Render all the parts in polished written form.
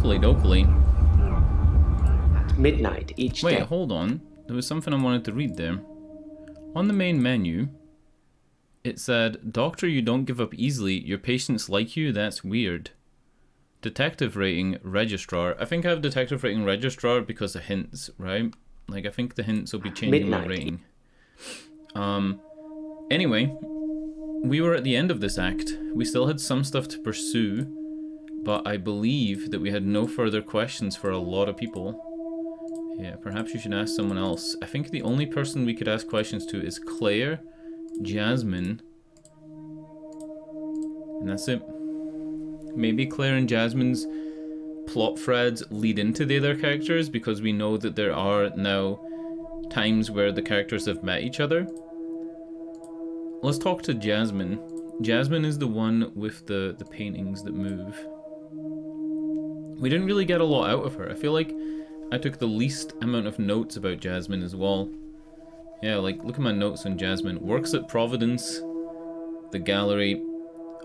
Oakley dokley. At midnight each day. Wait, hold on. There was something I wanted to read there. On the main menu, it said, Doctor, you don't give up easily. Your patients like you? That's weird. Detective rating, registrar. I think I have detective rating registrar because of hints, right? Like, I think the hints will be changing my rating. Anyway, we were at the end of this act. We still had some stuff to pursue, but I believe that we had no further questions for a lot of people. Yeah, perhaps you should ask someone else. I think the only person we could ask questions to is Claire, Jasmine, and that's it. Maybe Claire and Jasmine's plot threads lead into the other characters because we know that there are now times where the characters have met each other. Let's talk to Jasmine. Jasmine is the one with the paintings that move. We didn't really get a lot out of her. I feel like I took the least amount of notes about Jasmine as well. Yeah, like, look at my notes on Jasmine. Works at Providence, the gallery.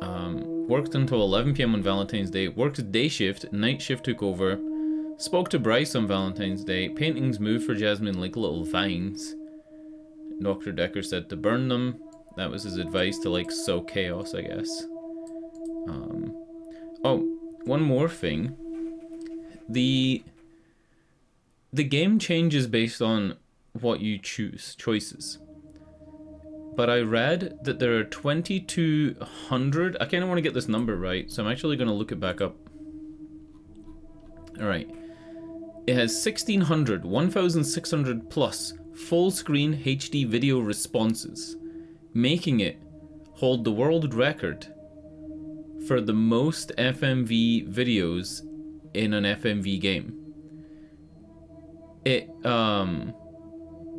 Worked until 11 PM on Valentine's Day. Worked day shift, night shift took over. Spoke to Bryce on Valentine's Day. Paintings move for Jasmine like little vines. Dr. Dekker said to burn them. That was his advice to, like, sow chaos, I guess. Oh, one more thing. The game changes based on what you choices. But I read that there are 2,200. I kind of want to get this number right, so I'm actually going to look it back up. Alright. It has 1,600 plus full screen HD video responses, making it hold the world record for the most FMV videos in an FMV game. It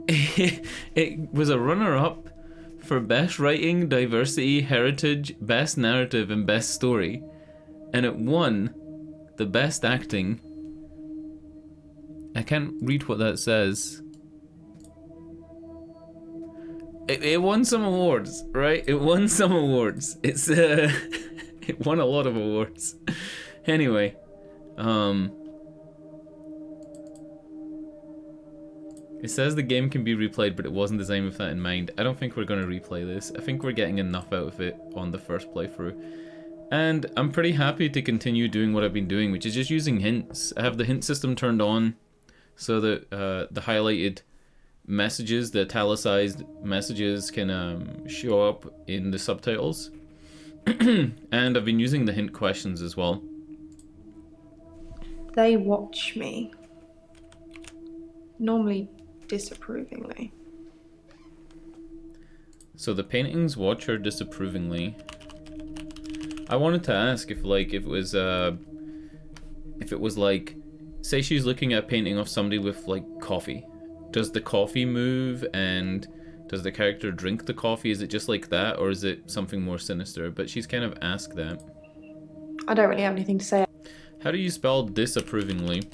it was a runner-up for best writing, diversity, heritage, best narrative, and best story, and it won the best acting. I can't read what that says. It won some awards, right? It won some awards. It's it won a lot of awards. Anyway, it says the game can be replayed, but it wasn't designed with that in mind. I don't think we're going to replay this. I think we're getting enough out of it on the first playthrough. And I'm pretty happy to continue doing what I've been doing, which is just using hints. I have the hint system turned on so that the highlighted messages, the italicized messages can show up in the subtitles. And I've been using the hint questions as well. They watch me. Normally disapprovingly. So the paintings watch her disapprovingly. I wanted to ask if it was like, say she's looking at a painting of somebody with like coffee. Does the coffee move, and does the character drink the coffee? Is it just like that, or is it something more sinister? But she's kind of asked that. I don't really have anything to say. How do you spell disapprovingly?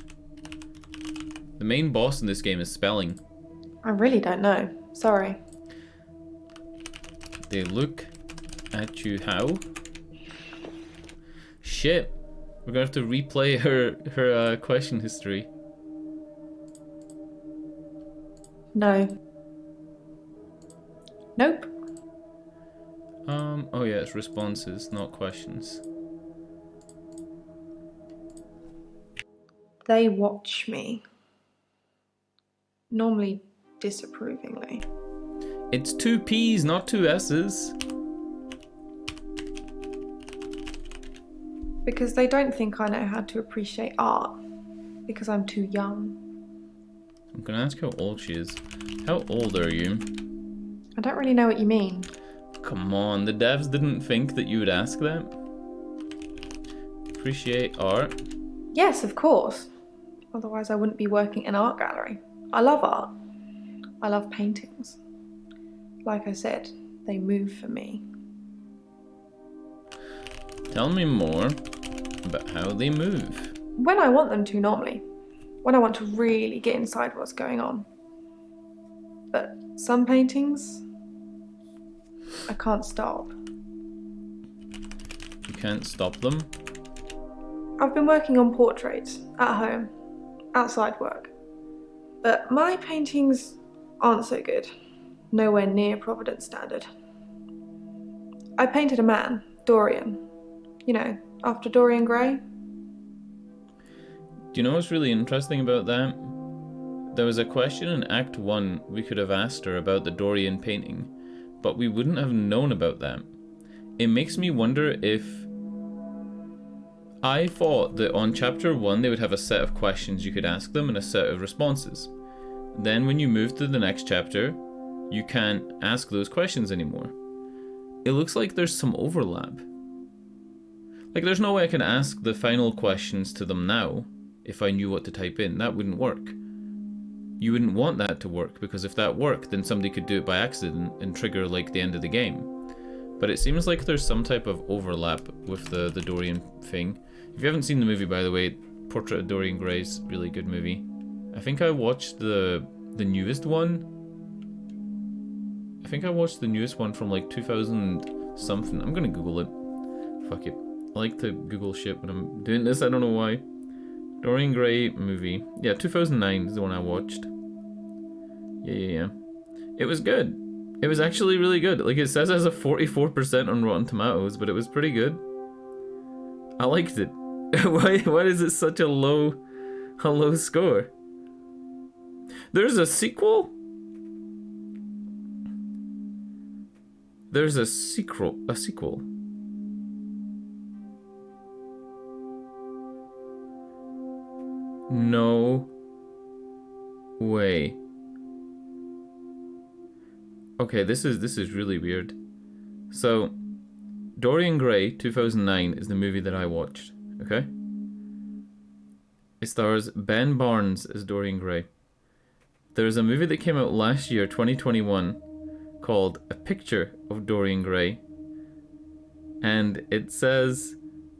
The main boss in this game is spelling. I really don't know. Sorry. They look at you how? Shit. We're gonna have to replay her question history. No. Nope. Oh yeah, it's responses, not questions. They watch me. Normally disapprovingly. It's 2 P's, not 2 S's. Because they don't think I know how to appreciate art. Because I'm too young. I'm gonna ask how old she is. How old are you? I don't really know what you mean. Come on, the devs didn't think that you would ask that. Appreciate art? Yes, of course. Otherwise I wouldn't be working in an art gallery. I love art. I love paintings. Like I said, they move for me. Tell me more about how they move. When I want them to, normally. When I want to really get inside what's going on. But some paintings, I can't stop. You can't stop them? I've been working on portraits at home, outside work. But my paintings aren't so good. Nowhere near Providence standard. I painted a man, Dorian. You know, after Dorian Gray. Do you know what's really interesting about that? There was a question in Act 1 we could have asked her about the Dorian painting, but we wouldn't have known about that. It makes me wonder if... I thought that on Chapter 1 they would have a set of questions you could ask them and a set of responses. Then when you move to the next chapter, you can't ask those questions anymore. It looks like there's some overlap. Like, there's no way I can ask the final questions to them now if I knew what to type in. That wouldn't work. You wouldn't want that to work, because if that worked, then somebody could do it by accident and trigger, like, the end of the game. But it seems like there's some type of overlap with the Dorian thing. If you haven't seen the movie, by the way, Portrait of Dorian Gray's a really good movie. I think I watched the newest one. I think I watched the newest one from like 2000 something. I'm gonna Google it. Fuck it. I like to Google shit when I'm doing this, I don't know why. Dorian Gray movie. Yeah, 2009 is the one I watched. Yeah. It was good. It was actually really good. Like, it says it has a 44% on Rotten Tomatoes, but it was pretty good. I liked it. Why is it such a low score? There's a sequel? There's a sequel. No way. Okay, this is really weird. So, Dorian Gray 2009 is the movie that I watched, okay? It stars Ben Barnes as Dorian Gray. There's a movie that came out last year, 2021, called A Picture of Dorian Gray. And it says,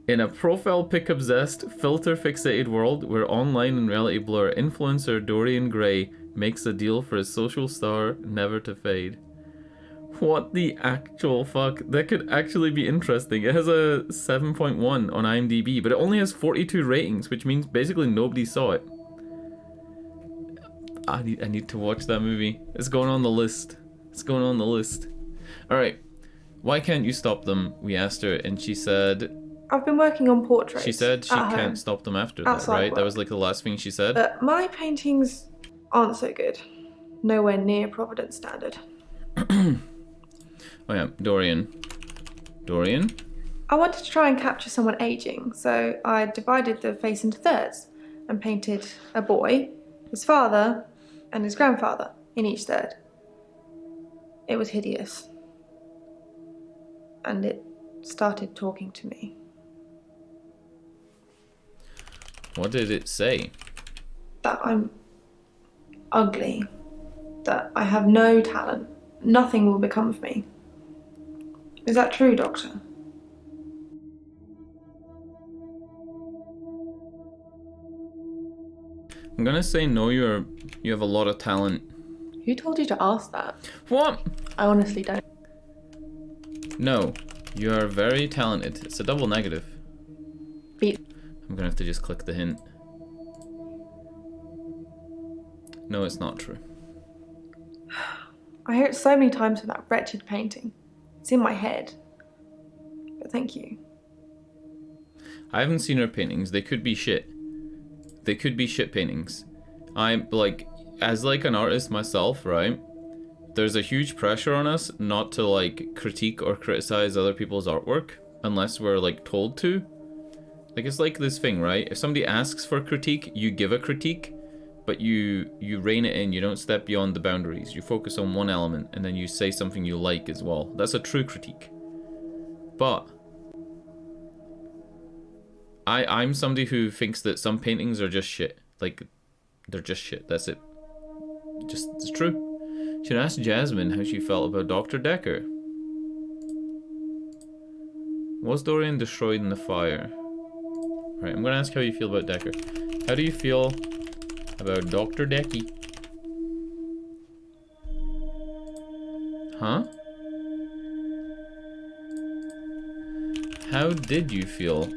in a profile pic obsessed, filter fixated world where online and reality blur, influencer Dorian Gray makes a deal for his social star never to fade. What the actual fuck? That could actually be interesting. It has a 7.1 on IMDb, but it only has 42 ratings, which means basically nobody saw it. I need to watch that movie. It's going on the list. Alright. Why can't you stop them? We asked her, and she said... I've been working on portraits. She said she can't stop them after that, right? That was like the last thing she said? But my paintings aren't so good. Nowhere near Providence standard. Oh yeah, Dorian. I wanted to try and capture someone aging, so I divided the face into thirds and painted a boy, his father, and his grandfather in each third. It was hideous. And it started talking to me. What did it say? That I'm ugly. That I have no talent. Nothing will become of me. Is that true, Doctor? I'm gonna say no, you have a lot of talent. Who told you to ask that? What? I honestly don't. No, you are very talented. It's a double negative. I'm gonna have to just click the hint. No, it's not true. I hear it so many times from that wretched painting. It's in my head. But thank you. I haven't seen her paintings. They could be shit. They could be shit paintings. I'm like, as like an artist myself, right? There's a huge pressure on us not to like critique or criticize other people's artwork unless we're like told to. Like, it's like this thing, right? If somebody asks for critique, you give a critique, but you rein it in. You don't step beyond the boundaries. You focus on one element and then you say something you like as well. That's a true critique. But I'm somebody who thinks that some paintings are just shit. Like, they're just shit. That's it. Just, it's true. Should ask Jasmine how she felt about Dr. Dekker. Was Dorian destroyed in the fire? Right, I'm gonna ask how you feel about Dekker. How do you feel about Dr. Decky? Huh? How did you feel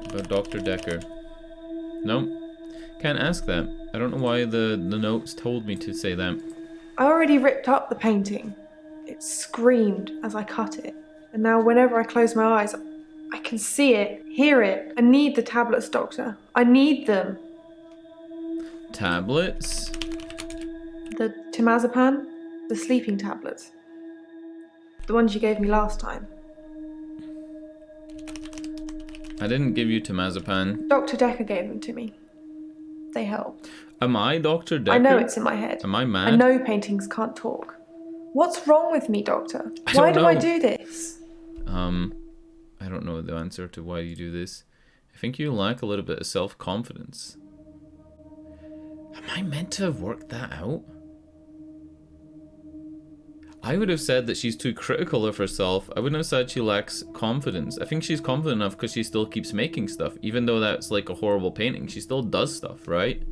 About Dr. Dekker. Nope. Can't ask that. I don't know why the notes told me to say that. I already ripped up the painting. It screamed as I cut it. And now whenever I close my eyes, I can see it, hear it. I need the tablets, Doctor. I need them. Tablets? The temazepam? The sleeping tablets. The ones you gave me last time. I didn't give you temazepam. Dr. Dekker gave them to me. They helped. Am I Dr. Dekker? I know it's in my head. Am I mad? I know paintings can't talk. What's wrong with me, Doctor? Why do I do this? I don't know the answer to why you do this. I think you lack a little bit of self-confidence. Am I meant to have worked that out? I would have said that she's too critical of herself. I wouldn't have said she lacks confidence. I think she's confident enough because she still keeps making stuff. Even though that's like a horrible painting, she still does stuff, right?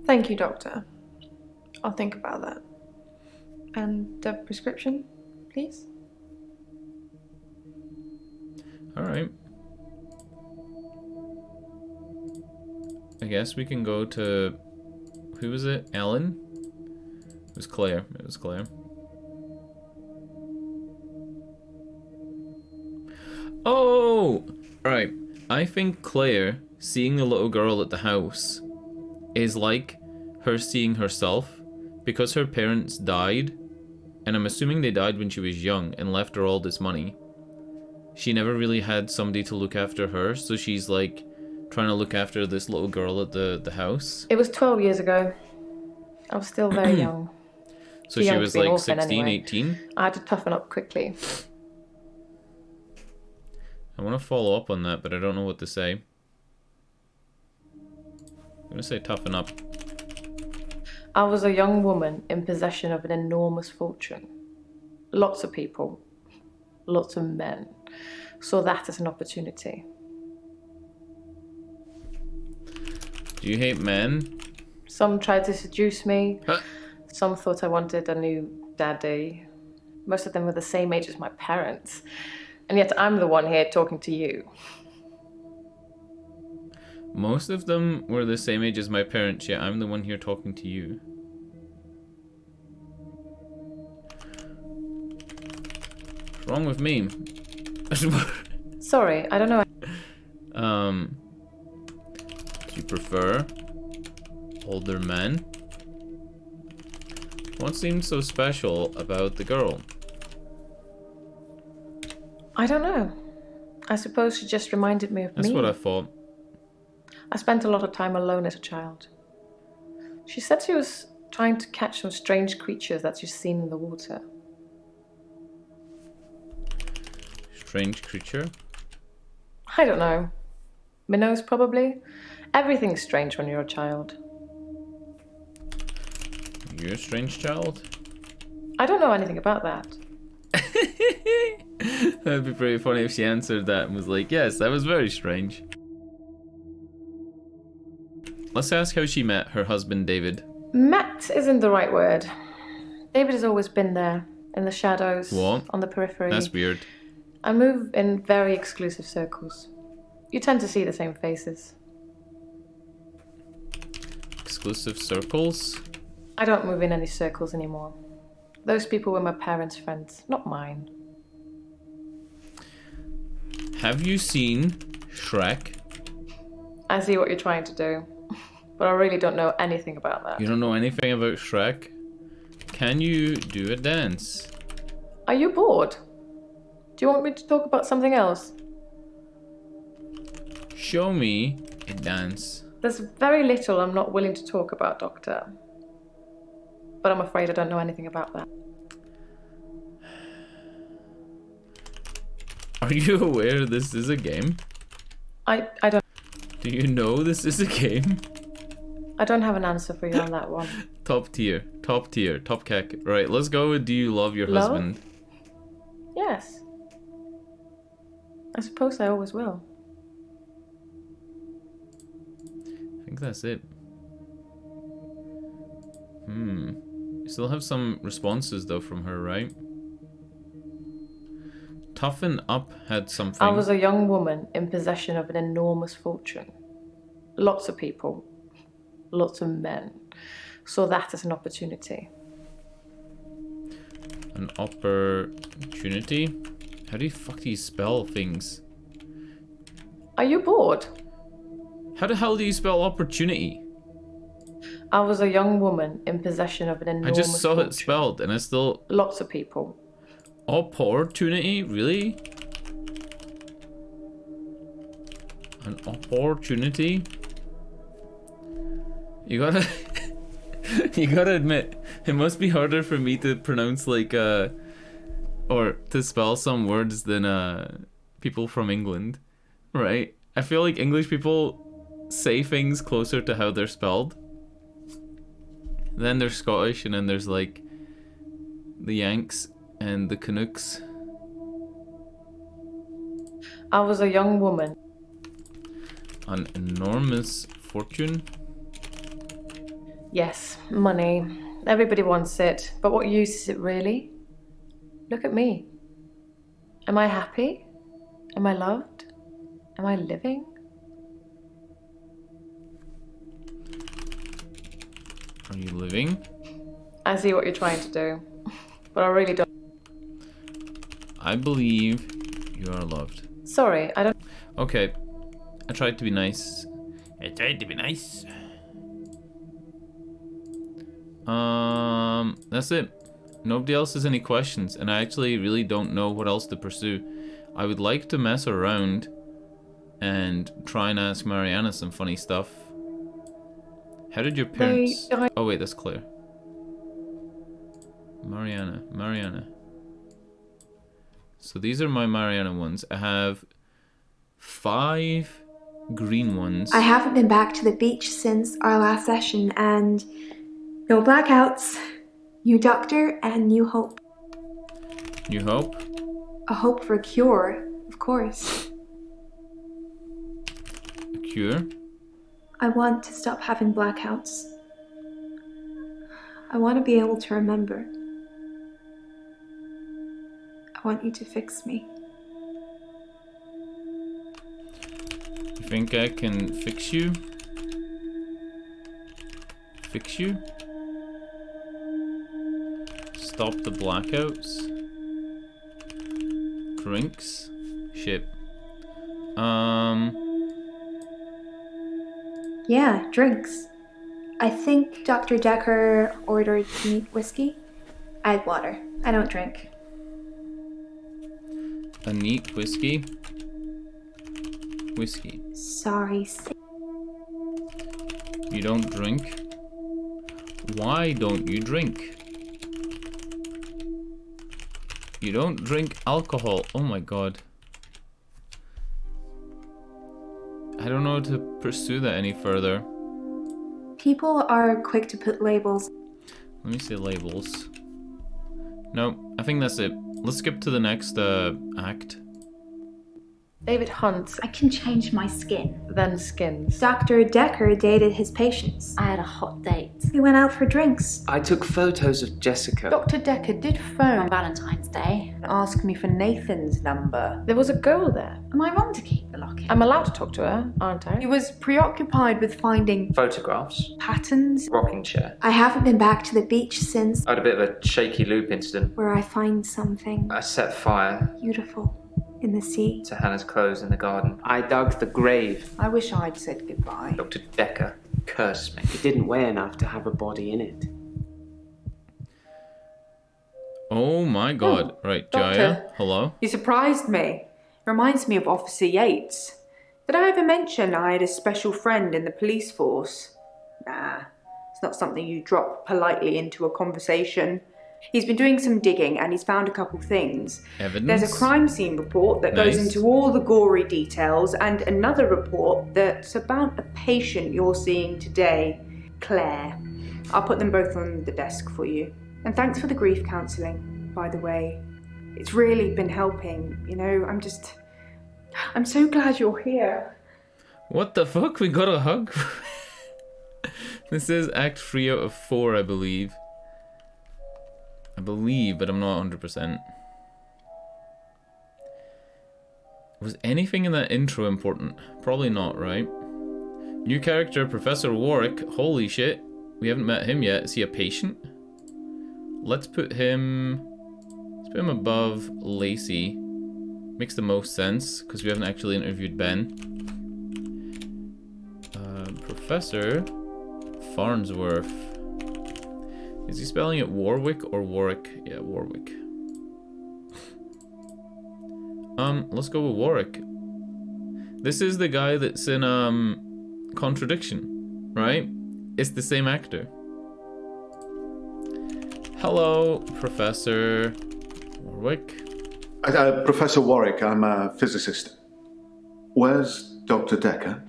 Thank you, Doctor. I'll think about that. And the prescription, please? Alright. I guess we can go to... Who was it? Ellen? It was Claire. It was Claire. Oh! Right. I think Claire seeing the little girl at the house is like her seeing herself, because her parents died, and I'm assuming they died when she was young and left her all this money. She never really had somebody to look after her, so she's like trying to look after this little girl at the house. It was 12 years ago. I was still very young. So she was like 16, anyway. 18? I had to toughen up quickly. I want to follow up on that, but I don't know what to say. I'm going to say toughen up. I was a young woman in possession of an enormous fortune. Lots of people, lots of men, saw that as an opportunity. Do you hate men? Some tried to seduce me. Some thought I wanted a new daddy. Most of them were the same age as my parents. And yet I'm the one here talking to you. Most of them were the same age as my parents, yet I'm the one here talking to you. What's wrong with me? Sorry, I don't know. Do you prefer older men? What seemed so special about the girl? I don't know. I suppose she just reminded me of me. That's what I thought. I spent a lot of time alone as a child. She said she was trying to catch some strange creatures that she's seen in the water. Strange creature? I don't know. Minnows, probably. Everything's strange when you're a child. You're a strange child? I don't know anything about that. That'd be pretty funny if she answered that and was like, yes, that was very strange. Let's ask how she met her husband, David. Met isn't the right word. David has always been there, in the shadows, What? on the periphery. That's weird. I move in very exclusive circles. You tend to see the same faces. Exclusive circles? I don't move in any circles anymore. Those people were my parents' friends, not mine. Have you seen Shrek? I see what you're trying to do, but I really don't know anything about that. You don't know anything about Shrek? Can you do a dance? Are you bored? Do you want me to talk about something else? Show me a dance. There's very little I'm not willing to talk about, Doctor. But I'm afraid I don't know anything about that. Are you aware this is a game? I don't... Do you know this is a game? I don't have an answer for you on that one. Top tier, top cack. Right, let's go with do you love your Love? husband? Yes. I suppose I always will. I think that's it. You still have some responses though from her, right? Toughen Up had something. I was a young woman in possession of an enormous fortune. Lots of people, lots of men, saw that as an opportunity. An opportunity? How do you spell things? Are you bored? How the hell do you spell opportunity? I was a young woman in possession of an enormous I just saw fortune. it spelled and I still... Lots of people. Opportunity? Really? An opportunity? You gotta... you gotta admit, it must be harder for me to pronounce like, or to spell some words than, people from England, right? I feel like English people say things closer to how they're spelled. Then there's Scottish, and then there's like the Yanks and the Canucks. I was a young woman. An enormous fortune? Yes, money. Everybody wants it, but what use is it really? Look at me. Am I happy? Am I loved? Am I living? Are you living? I see what you're trying to do, but I really don't. I believe you are loved. Sorry, I don't. Okay, I tried to be nice. I tried to be nice. That's it. Nobody else has any questions, and I actually really don't know what else to pursue. I would like to mess around and try and ask Mariana some funny stuff. How did your parents... Oh wait, that's Claire. Mariana. So these are my Mariana ones. I have 5 green ones. I haven't been back to the beach since our last session, and no blackouts. New doctor and new hope. New hope? A hope for a cure, of course. A cure? I want to stop having blackouts. I want to be able to remember. I want you to fix me. You think I can fix you? Fix you? Stop the blackouts? Drinks? Shit. Yeah, drinks. I think Dr. Dekker ordered neat whiskey. I had water. I don't drink. A neat whiskey? Whiskey. Sorry. You don't drink? Why don't you drink? You don't drink alcohol. Oh my god. I don't know how to pursue that any further. People are quick to put labels. Let me see labels. No, I think that's it. Let's skip to the next act. David Hunt, I can change my skin. then Skins. Dr. Dekker dated his patients. I had a hot date. We went out for drinks. I took photos of Jessica. Dr. Dekker did On phone Valentine's Day. and ask me for Nathan's number. There was a girl there. Am I wrong to keep the locket? I'm allowed to talk to her, aren't I? He was preoccupied with finding Photographs. patterns. Rocking chair. I haven't been back to the beach since I had a bit of a shaky loop incident. where I find something I set fire beautiful in the sea. to Hannah's clothes in the garden. I dug the grave. I wish I'd said goodbye. Dr. Dekker cursed me. It didn't weigh enough to have a body in it. Oh my god. Right, Jaya, Doctor. hello? You surprised me. Reminds me of Officer Yates. Did I ever mention I had a special friend in the police force? Nah, it's not something you drop politely into a conversation. He's been doing some digging and he's found a couple things. Evidence? There's a crime scene report that goes Nice. into all the gory details and another report that's about a patient you're seeing today, Claire. I'll put them both on the desk for you. And thanks for the grief counselling, by the way. It's really been helping, you know, I'm so glad you're here. What the fuck? We got a hug? This is Act 3 out of 4, I believe. I believe, but I'm not 100%. Was anything in that intro important? Probably not, right? New character, Professor Warwick. Holy shit. We haven't met him yet. Is he a patient? Let's put him above Lacey. Makes the most sense, because we haven't actually interviewed Ben. Professor Farnsworth. Is he spelling it Warwick or Warwick? Yeah, Warwick. Let's go with Warwick. This is the guy that's in, Contradiction, right? It's the same actor. Hello, Professor Warwick. Professor Warwick, I'm a physicist. Where's Dr. Dekker?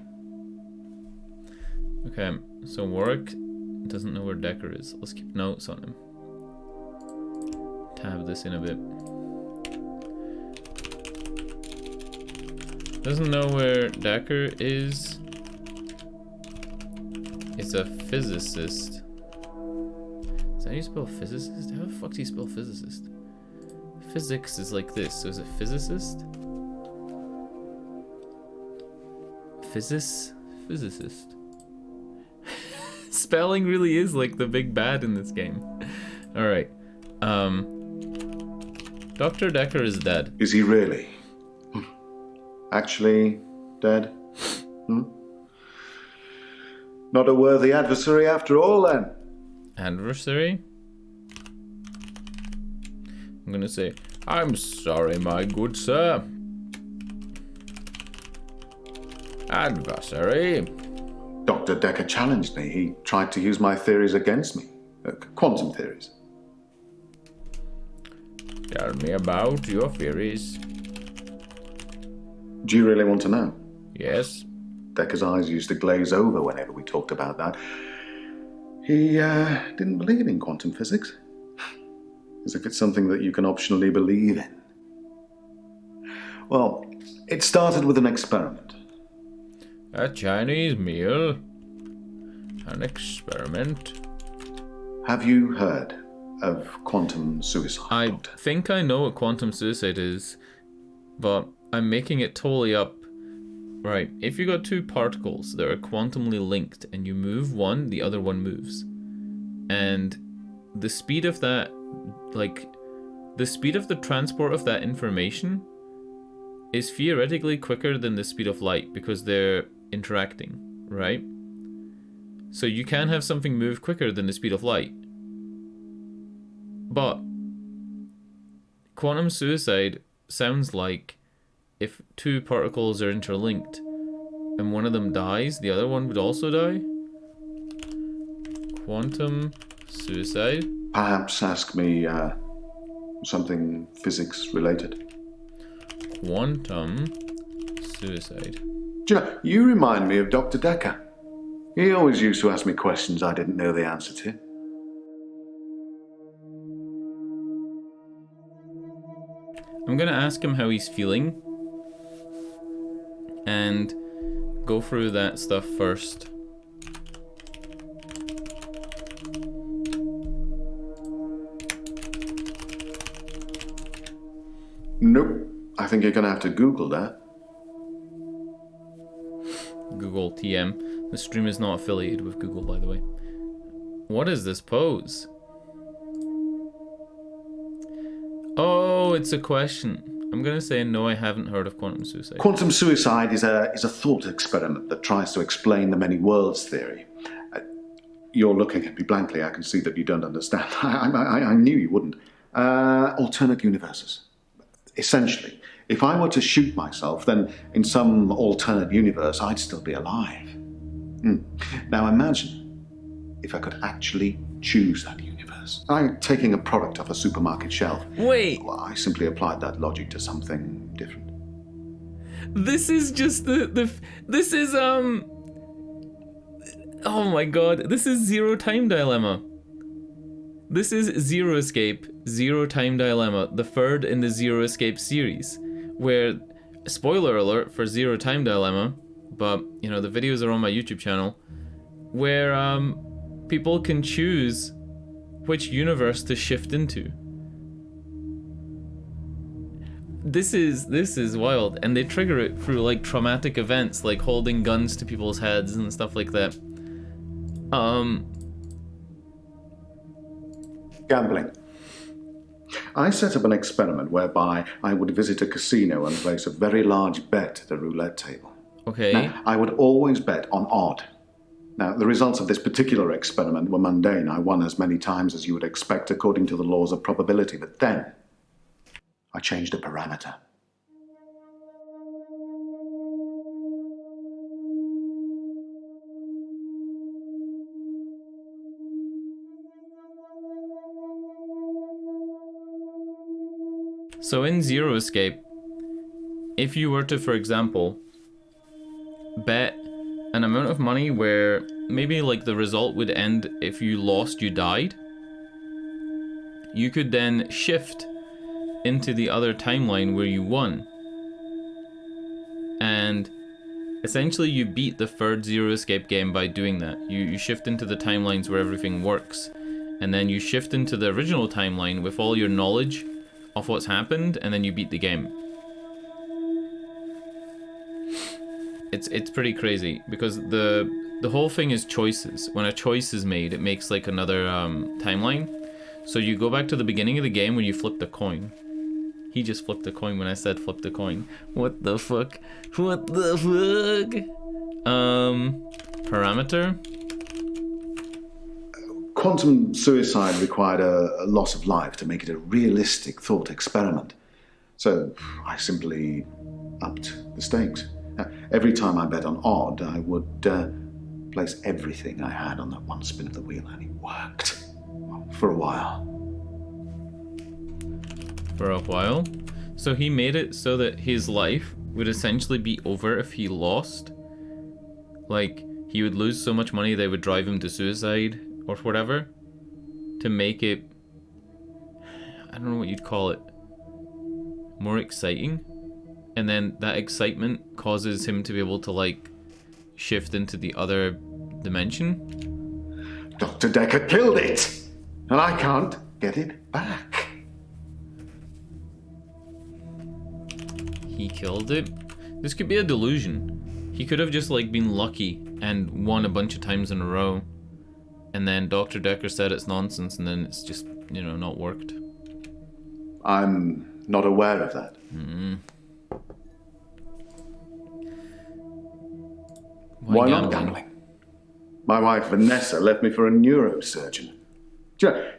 Okay, so Warwick doesn't know where Dekker is. Let's keep notes on him. Tab this in a bit. Doesn't know where Dekker is. It's a physicist. Is that how you spell physicist? How the fuck do you spell physicist? Physics is like this, so is it physicist? Physicist. Spelling really is like the big bad in this game. Alright. Dr. Dekker is dead. Is he really? Actually dead? Not a worthy adversary after all, then. Adversary? I'm gonna say, I'm sorry, my good sir. Adversary. Dr. Dekker challenged me. He tried to use my theories against me. Quantum theories. Tell me about your theories. Do you really want to know? Yes. Dekker's eyes used to glaze over whenever we talked about that. He didn't believe in quantum physics. As if it's something that you can optionally believe in. Well, it started with an experiment. A Chinese meal? An experiment? Have you heard of quantum suicide, I Doctor? think I know what quantum suicide is, but I'm making it totally up. Right, if you got two particles that are quantumly linked and you move one, the other one moves. And the speed of that, the speed of the transport of that information is theoretically quicker than the speed of light because they're interacting, right? So you can have something move quicker than the speed of light. But quantum suicide sounds like if two particles are interlinked and one of them dies, the other one would also die? Quantum suicide? Perhaps ask me something physics related. Quantum suicide. Do you know, you remind me of Dr. Dekker. He always used to ask me questions I didn't know the answer to. I'm gonna ask him how he's feeling and go through that stuff first. Nope. I think you're gonna have to Google that. Google TM. The stream is not affiliated with Google, by the way. What is this pose? Oh, it's a question. I'm gonna say no, I haven't heard of quantum suicide. Quantum suicide is a thought experiment that tries to explain the many worlds theory. You're looking at me blankly. I can see that you don't understand. I knew you wouldn't. Alternate universes. Essentially, if I were to shoot myself, then in some alternate universe, I'd still be alive. Now imagine if I could actually choose that universe. I'm taking a product off a supermarket shelf. Wait! Well, I simply applied that logic to something different. This is just this is oh my god, this is Zero Time Dilemma. This is Zero Escape, Zero Time Dilemma, the third in the Zero Escape series, where, spoiler alert for Zero Time Dilemma, but, you know, the videos are on my YouTube channel, where people can choose which universe to shift into. This is wild, and they trigger it through like traumatic events, like holding guns to people's heads and stuff like that. Gambling. I set up an experiment whereby I would visit a casino and place a very large bet at a roulette table. Okay. Now, I would always bet on odd. Now, the results of this particular experiment were mundane. I won as many times as you would expect according to the laws of probability, but then I changed a parameter. So in Zero Escape, if you were to, for example, bet an amount of money where maybe like the result would end if you lost, you died, you could then shift into the other timeline where you won. And essentially you beat the third Zero Escape game by doing that. You shift into the timelines where everything works, and then you shift into the original timeline with all your knowledge of what's happened, and then you beat the game. It's pretty crazy, because the whole thing is choices. When a choice is made, it makes like another timeline. So you go back to the beginning of the game when you flip the coin. He just flipped the coin when I said flip the coin. What the fuck? What the fuck? Parameter? Quantum suicide required a loss of life to make it a realistic thought experiment. So I simply upped the stakes. Every time I bet on odd, I would place everything I had on that one spin of the wheel, and it worked. For a while. For a while? So he made it so that his life would essentially be over if he lost? Like, he would lose so much money they would drive him to suicide or whatever, to make it, I don't know what you'd call it, more exciting? And then that excitement causes him to be able to like shift into the other dimension? Dr. Dekker killed it! And I can't get it back. He killed it? This could be a delusion. He could have just like been lucky and won a bunch of times in a row. And then Dr. Dekker said it's nonsense, and then it's just, you know, not worked. I'm not aware of that. Why not gambling? My wife Vanessa left me for a neurosurgeon.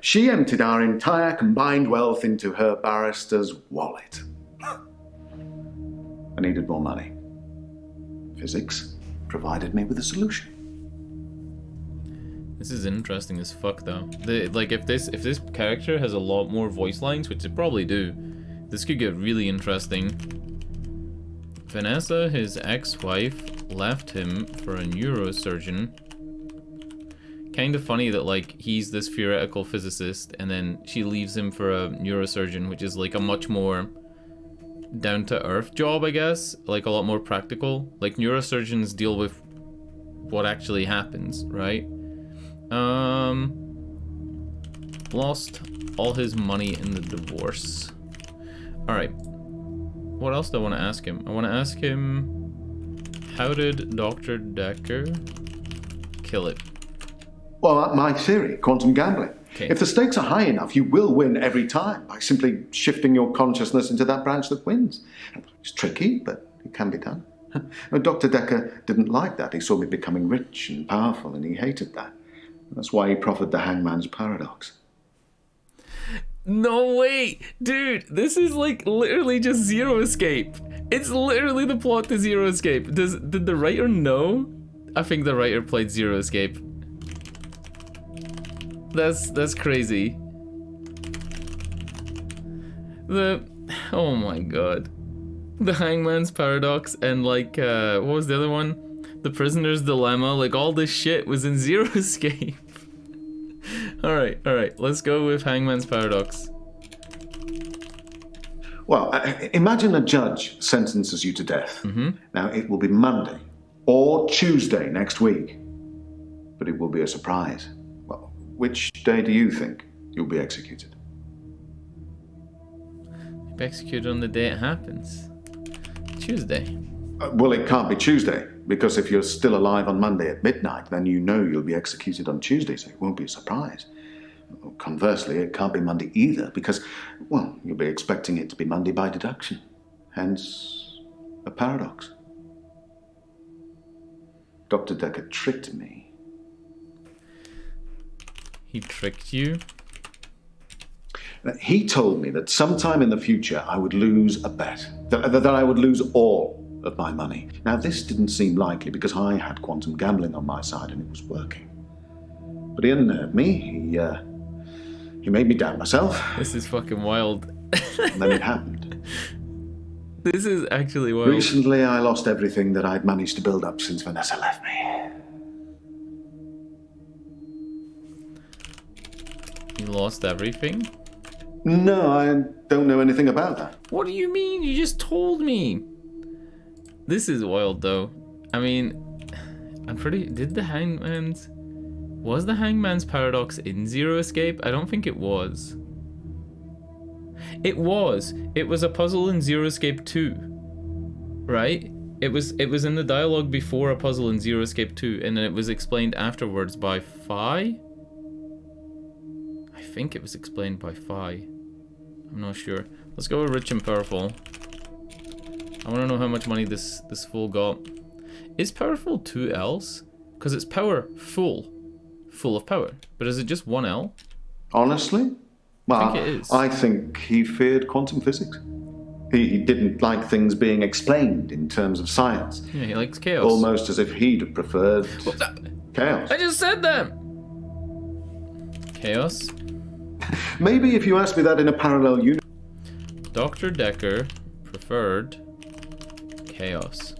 She emptied our entire combined wealth into her barrister's wallet. I needed more money. Physics provided me with a solution. This is interesting as fuck, though. Like, if this character has a lot more voice lines, which it probably do, this could get really interesting. Vanessa, his ex-wife, left him for a neurosurgeon. Kind of funny that, like, he's this theoretical physicist, and then she leaves him for a neurosurgeon, which is, like, a much more down-to-earth job, I guess. Like, a lot more practical. Like, neurosurgeons deal with what actually happens, right? Lost all his money in the divorce. Alright. What else do I want to ask him? I want to ask him, how did Dr. Dekker kill it? Well, my theory, quantum gambling. Okay. If the stakes are high enough, you will win every time by simply shifting your consciousness into that branch that wins. It's tricky, but it can be done. Dr. Dekker didn't like that. He saw me becoming rich and powerful, and he hated that. That's why he proffered the hangman's paradox. No way! Dude, this is like literally just Zero Escape. It's literally the plot to Zero Escape. Did the writer know? I think the writer played Zero Escape. That's crazy. Oh my god. The hangman's paradox and like, what was the other one? The prisoner's dilemma, like all this shit was in Zero Escape. Alright, let's go with hangman's paradox. Well, imagine a judge sentences you to death. Now, it will be Monday or Tuesday next week, but it will be a surprise. Well, which day do you think you'll be executed? Be executed on the day it happens. Tuesday. Well, it can't be Tuesday, because if you're still alive on Monday at midnight, then you know you'll be executed on Tuesday, so it won't be a surprise. Conversely, it can't be Monday either, because, well, you'll be expecting it to be Monday by deduction. Hence, a paradox. Dr. Dekker tricked me. He tricked you? He told me that sometime in the future I would lose a bet, that I would lose all of my money. Now, this didn't seem likely because I had quantum gambling on my side and it was working. But he unnerved me. He made me doubt myself. This is fucking wild. And then it happened. This is actually wild. Recently, I lost everything that I'd managed to build up since Vanessa left me. You lost everything? No, I don't know anything about that. What do you mean? You just told me. This is wild, though. I mean, did the Hangman's... Was the Hangman's Paradox in Zero Escape? I don't think it was. It was. It was a puzzle in Zero Escape 2. Right? It was in the dialogue before a puzzle in Zero Escape 2, and then it was explained afterwards by Fi? I think it was explained by Fi. I'm not sure. Let's go with Rich and Powerful. I want to know how much money this fool got. Is Powerful 2 L's? Because it's powerful. Full of power. But is it just 1 L? Honestly? Well, I think it is. I think he feared quantum physics. He didn't like things being explained in terms of science. Yeah, he likes chaos. Almost as if he'd have preferred chaos. I just said that! Chaos? Maybe if you asked me that in a parallel universe. Dr. Dekker preferred chaos.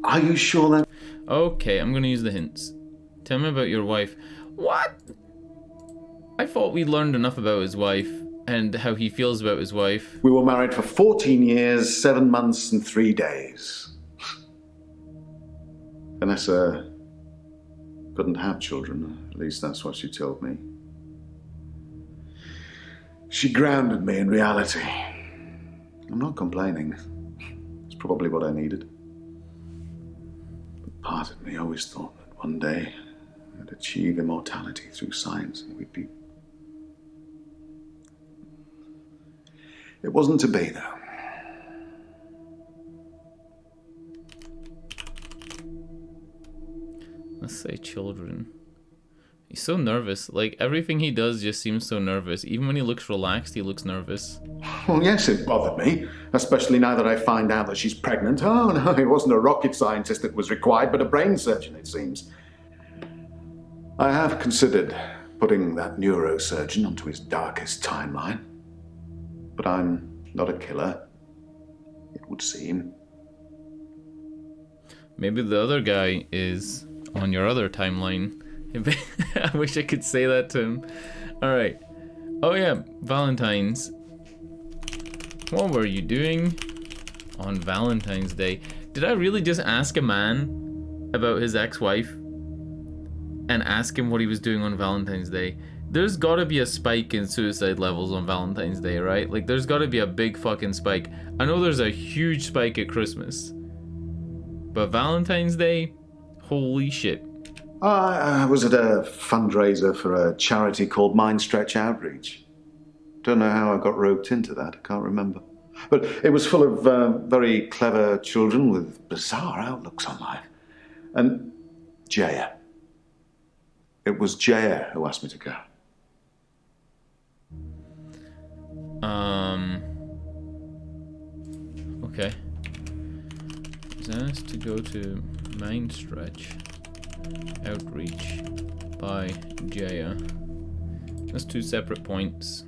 Are you sure that? Okay, I'm gonna use the hints. Tell me about your wife. What? I thought we learned enough about his wife and how he feels about his wife. We were married for 14 years, 7 months and 3 days. Vanessa couldn't have children, at least that's what she told me. She grounded me in reality. I'm not complaining. It's probably what I needed. But part of me always thought that one day I'd achieve immortality through science and we'd be... It wasn't to be, though. Let's say children. He's so nervous. Like, everything he does just seems so nervous. Even when he looks relaxed, he looks nervous. Well, yes, it bothered me. Especially now that I find out that she's pregnant. Oh, no, it wasn't a rocket scientist that was required, but a brain surgeon, it seems. I have considered putting that neurosurgeon onto his darkest timeline. But I'm not a killer, it would seem. Maybe the other guy is on your other timeline. I wish I could say that to him. Alright. Oh yeah, Valentine's. What were you doing on Valentine's Day? Did I really just ask a man about his ex-wife and ask him what he was doing on Valentine's Day? There's gotta be a spike in suicide levels on Valentine's Day, right? Like, there's gotta be a big fucking spike. I know there's a huge spike at Christmas. But Valentine's Day? Holy shit. I was at a fundraiser for a charity called Mindstretch Outreach. Don't know how I got roped into that, I can't remember. But it was full of very clever children with bizarre outlooks on life. And Jaya. It was Jaya who asked me to go. Okay. He's asked to go to Mindstretch Outreach by Jaya. That's 2 separate points.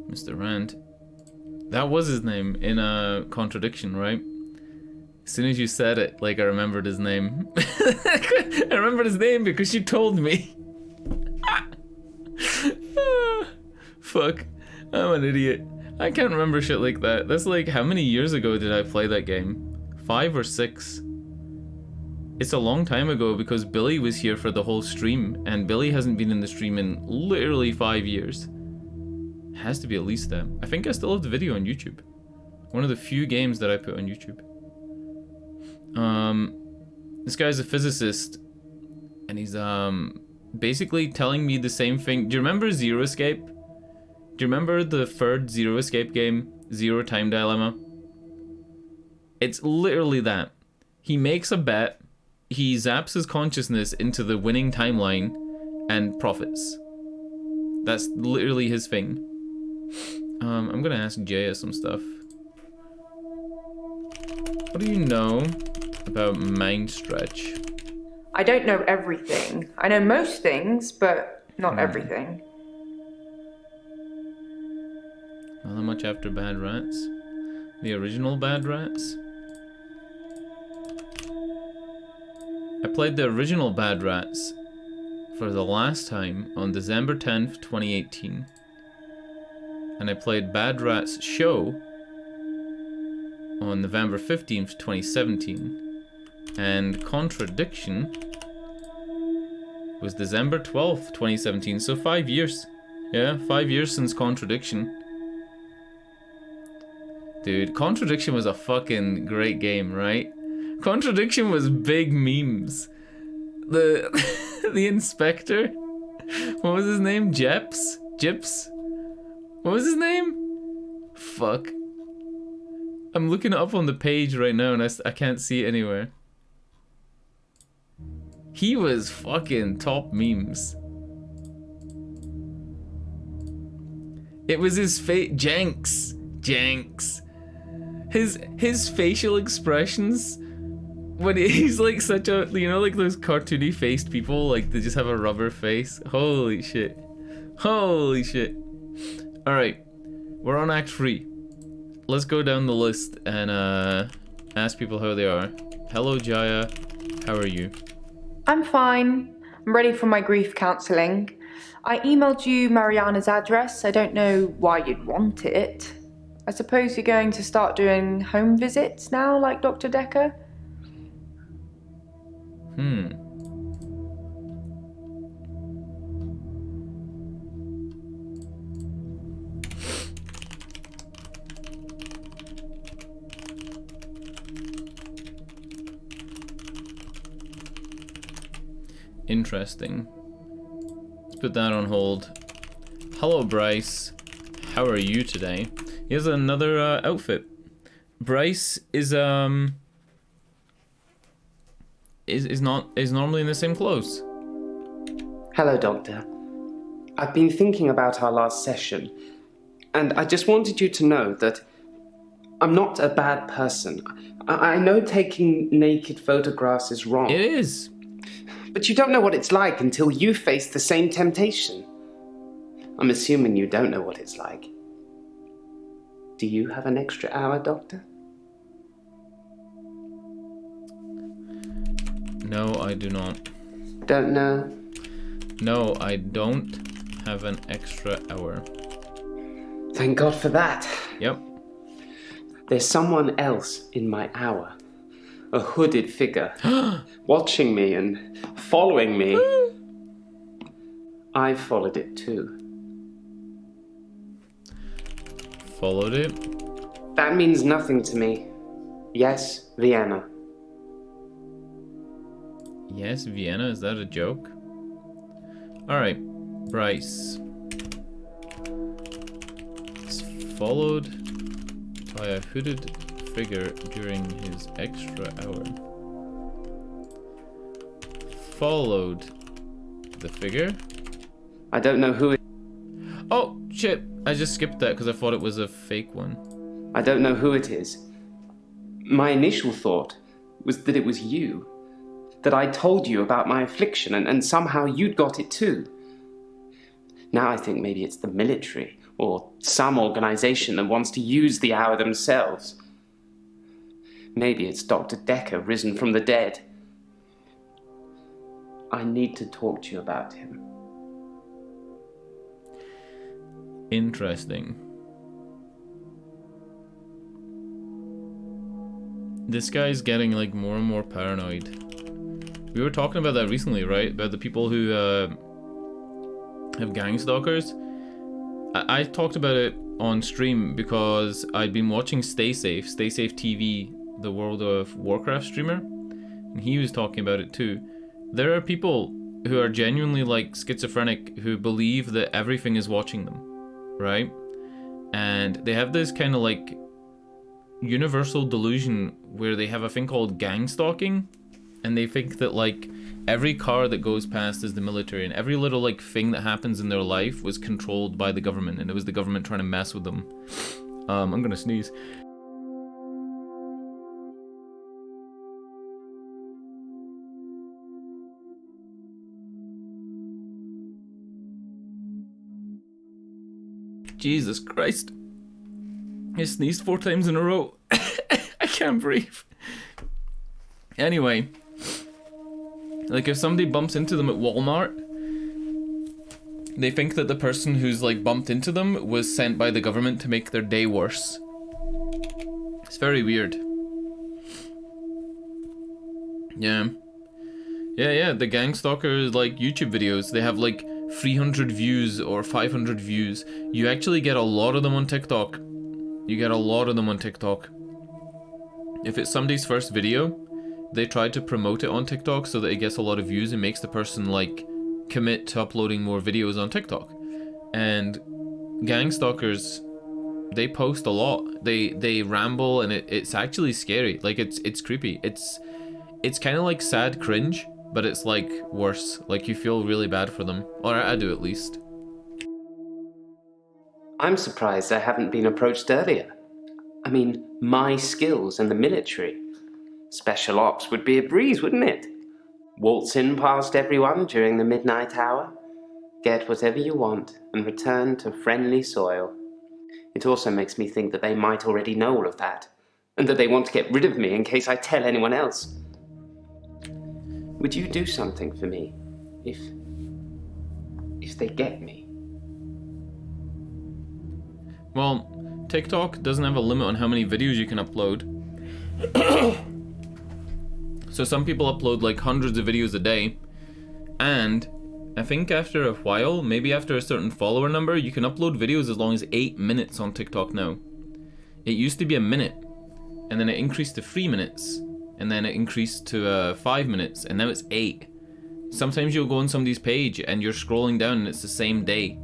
Mr. Rand. That was his name in a contradiction, right? As soon as you said it, like, I remembered his name. I remembered his name because you told me. Fuck. I'm an idiot. I can't remember shit like that. That's like, how many years ago did I play that game? 5 or 6? it's a long time ago because Billy was here for the whole stream, and Billy hasn't been in the stream in literally 5 years. Has to be at least that. I think I still have the video on YouTube. One of the few games that I put on YouTube. This guy's a physicist, and he's basically telling me the same thing. Do you remember Zero Escape? Do you remember the third Zero Escape game, Zero Time Dilemma? It's literally that. He makes a bet, he zaps his consciousness into the winning timeline, and profits. That's literally his thing. I'm gonna ask Jaya some stuff. What do you know about Mind Stretch? I don't know everything. I know most things, but not everything. Not that much after Bad Rats. The original Bad Rats. I played the original Bad Rats for the last time on December 10th, 2018. And I played Bad Rats Show on November 15th, 2017. And Contradiction was December 12th, 2017. So 5 years. Yeah, 5 years since Contradiction. Dude, Contradiction was a fucking great game, right? Contradiction was big memes. The the inspector, what was his name? Jips? What was his name? Fuck. I'm looking it up on the page right now and I can't see it anywhere. He was fucking top memes. It was his Jenks. His facial expressions when he's like such a, you know, like those cartoony faced people, like they just have a rubber face. Holy shit. Holy shit. Alright, we're on Act 3. Let's go down the list and ask people how they are. Hello Jaya, how are you? I'm fine. I'm ready for my grief counselling. I emailed you Mariana's address. I don't know why you'd want it. I suppose you're going to start doing home visits now, like Dr. Dekker? Interesting. Let's put that on hold. Hello Bryce, how are you today? Here's another outfit. Bryce is normally in the same clothes. Hello, Doctor. I've been thinking about our last session, and I just wanted you to know that I'm not a bad person. I know taking naked photographs is wrong. It is. But you don't know what it's like until you face the same temptation. I'm assuming you don't know what it's like. Do you have an extra hour, Doctor? No, I do not. Don't know? No, I don't have an extra hour. Thank God for that. Yep. There's someone else in my hour. A hooded figure. Watching me and following me. I followed it too. Followed it? That means nothing to me. Yes, Vienna. Yes, Vienna, is that a joke? Alright, Bryce. It's followed by a hooded figure during his extra hour. Followed the figure? I don't know who it... Oh, shit. I just skipped that because I thought it was a fake one. I don't know who it is. My initial thought was that it was you. That I told you about my affliction and somehow you'd got it too. Now I think maybe it's the military or some organization that wants to use the hour themselves. Maybe it's Dr. Dekker risen from the dead. I need to talk to you about him. Interesting. This guy's getting like more and more paranoid. We were talking about that recently, right? About the people who have gang stalkers. I talked about it on stream because I'd been watching Stay Safe TV, the World of Warcraft streamer, and he was talking about it too. There are people who are genuinely like schizophrenic who believe that everything is watching them, right? And they have this kind of like universal delusion where they have a thing called gang stalking, and they think that like every car that goes past is the military, and every little like thing that happens in their life was controlled by the government, and it was the government trying to mess with them. I'm gonna sneeze. Jesus Christ. I sneezed 4 times in a row. I can't breathe. Anyway. Like if somebody bumps into them at Walmart, they think that the person who's like bumped into them was sent by the government to make their day worse. It's very weird. Yeah. Yeah, the gang stalker like YouTube videos, they have like 300 views or 500 views. You actually get a lot of them on TikTok. You get a lot of them on TikTok. If it's somebody's first video, they try to promote it on TikTok so that it gets a lot of views and makes the person like commit to uploading more videos on TikTok. And gang stalkers, they post a lot. They ramble, and it's actually scary. Like it's creepy. It's kind of like sad cringe, but it's like worse. Like you feel really bad for them, or I do at least. I'm surprised I haven't been approached earlier. I mean, my skills in the military. Special ops would be a breeze, wouldn't it? Waltz in past everyone during the midnight hour, get whatever you want, and return to friendly soil. It also makes me think that they might already know all of that, and that they want to get rid of me in case I tell anyone else. Would you do something for me if they get me? Well, TikTok doesn't have a limit on how many videos you can upload. So some people upload like hundreds of videos a day, and I think after a while, maybe after a certain follower number, you can upload videos as long as 8 minutes on TikTok now. It used to be a minute, and then it increased to 3 minutes, and then it increased to 5 minutes, and now it's 8. Sometimes you'll go on somebody's page and you're scrolling down and it's the same day.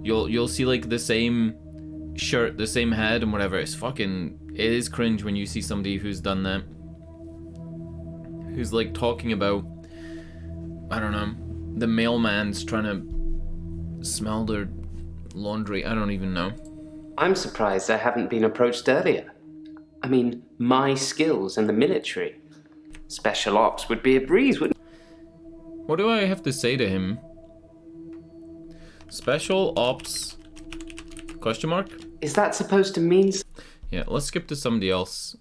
You'll see like the same shirt, the same head and whatever. It is cringe when you see somebody who's done that. Who's like talking about, I don't know, the mailman's trying to smell their laundry. I don't even know. I'm surprised I haven't been approached earlier. I mean, my skills in the military. Special ops would be a breeze, wouldn't it? What do I have to say to him? Special ops? Question mark? Is that supposed to mean... Yeah, let's skip to somebody else.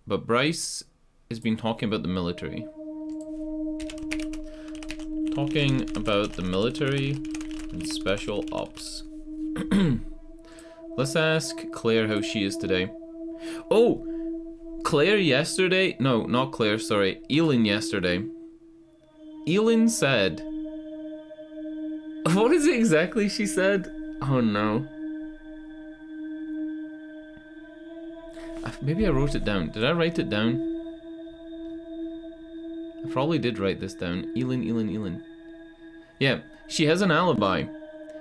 But Bryce has been talking about the military. Talking about the military and special ops. Let's ask Claire how she is today. Oh! Claire yesterday... No, not Claire, sorry. Elin yesterday. Elin said... What is it exactly she said? Oh no. Maybe I wrote it down. Did I write it down? I probably did write this down. Elin. Yeah, she has an alibi.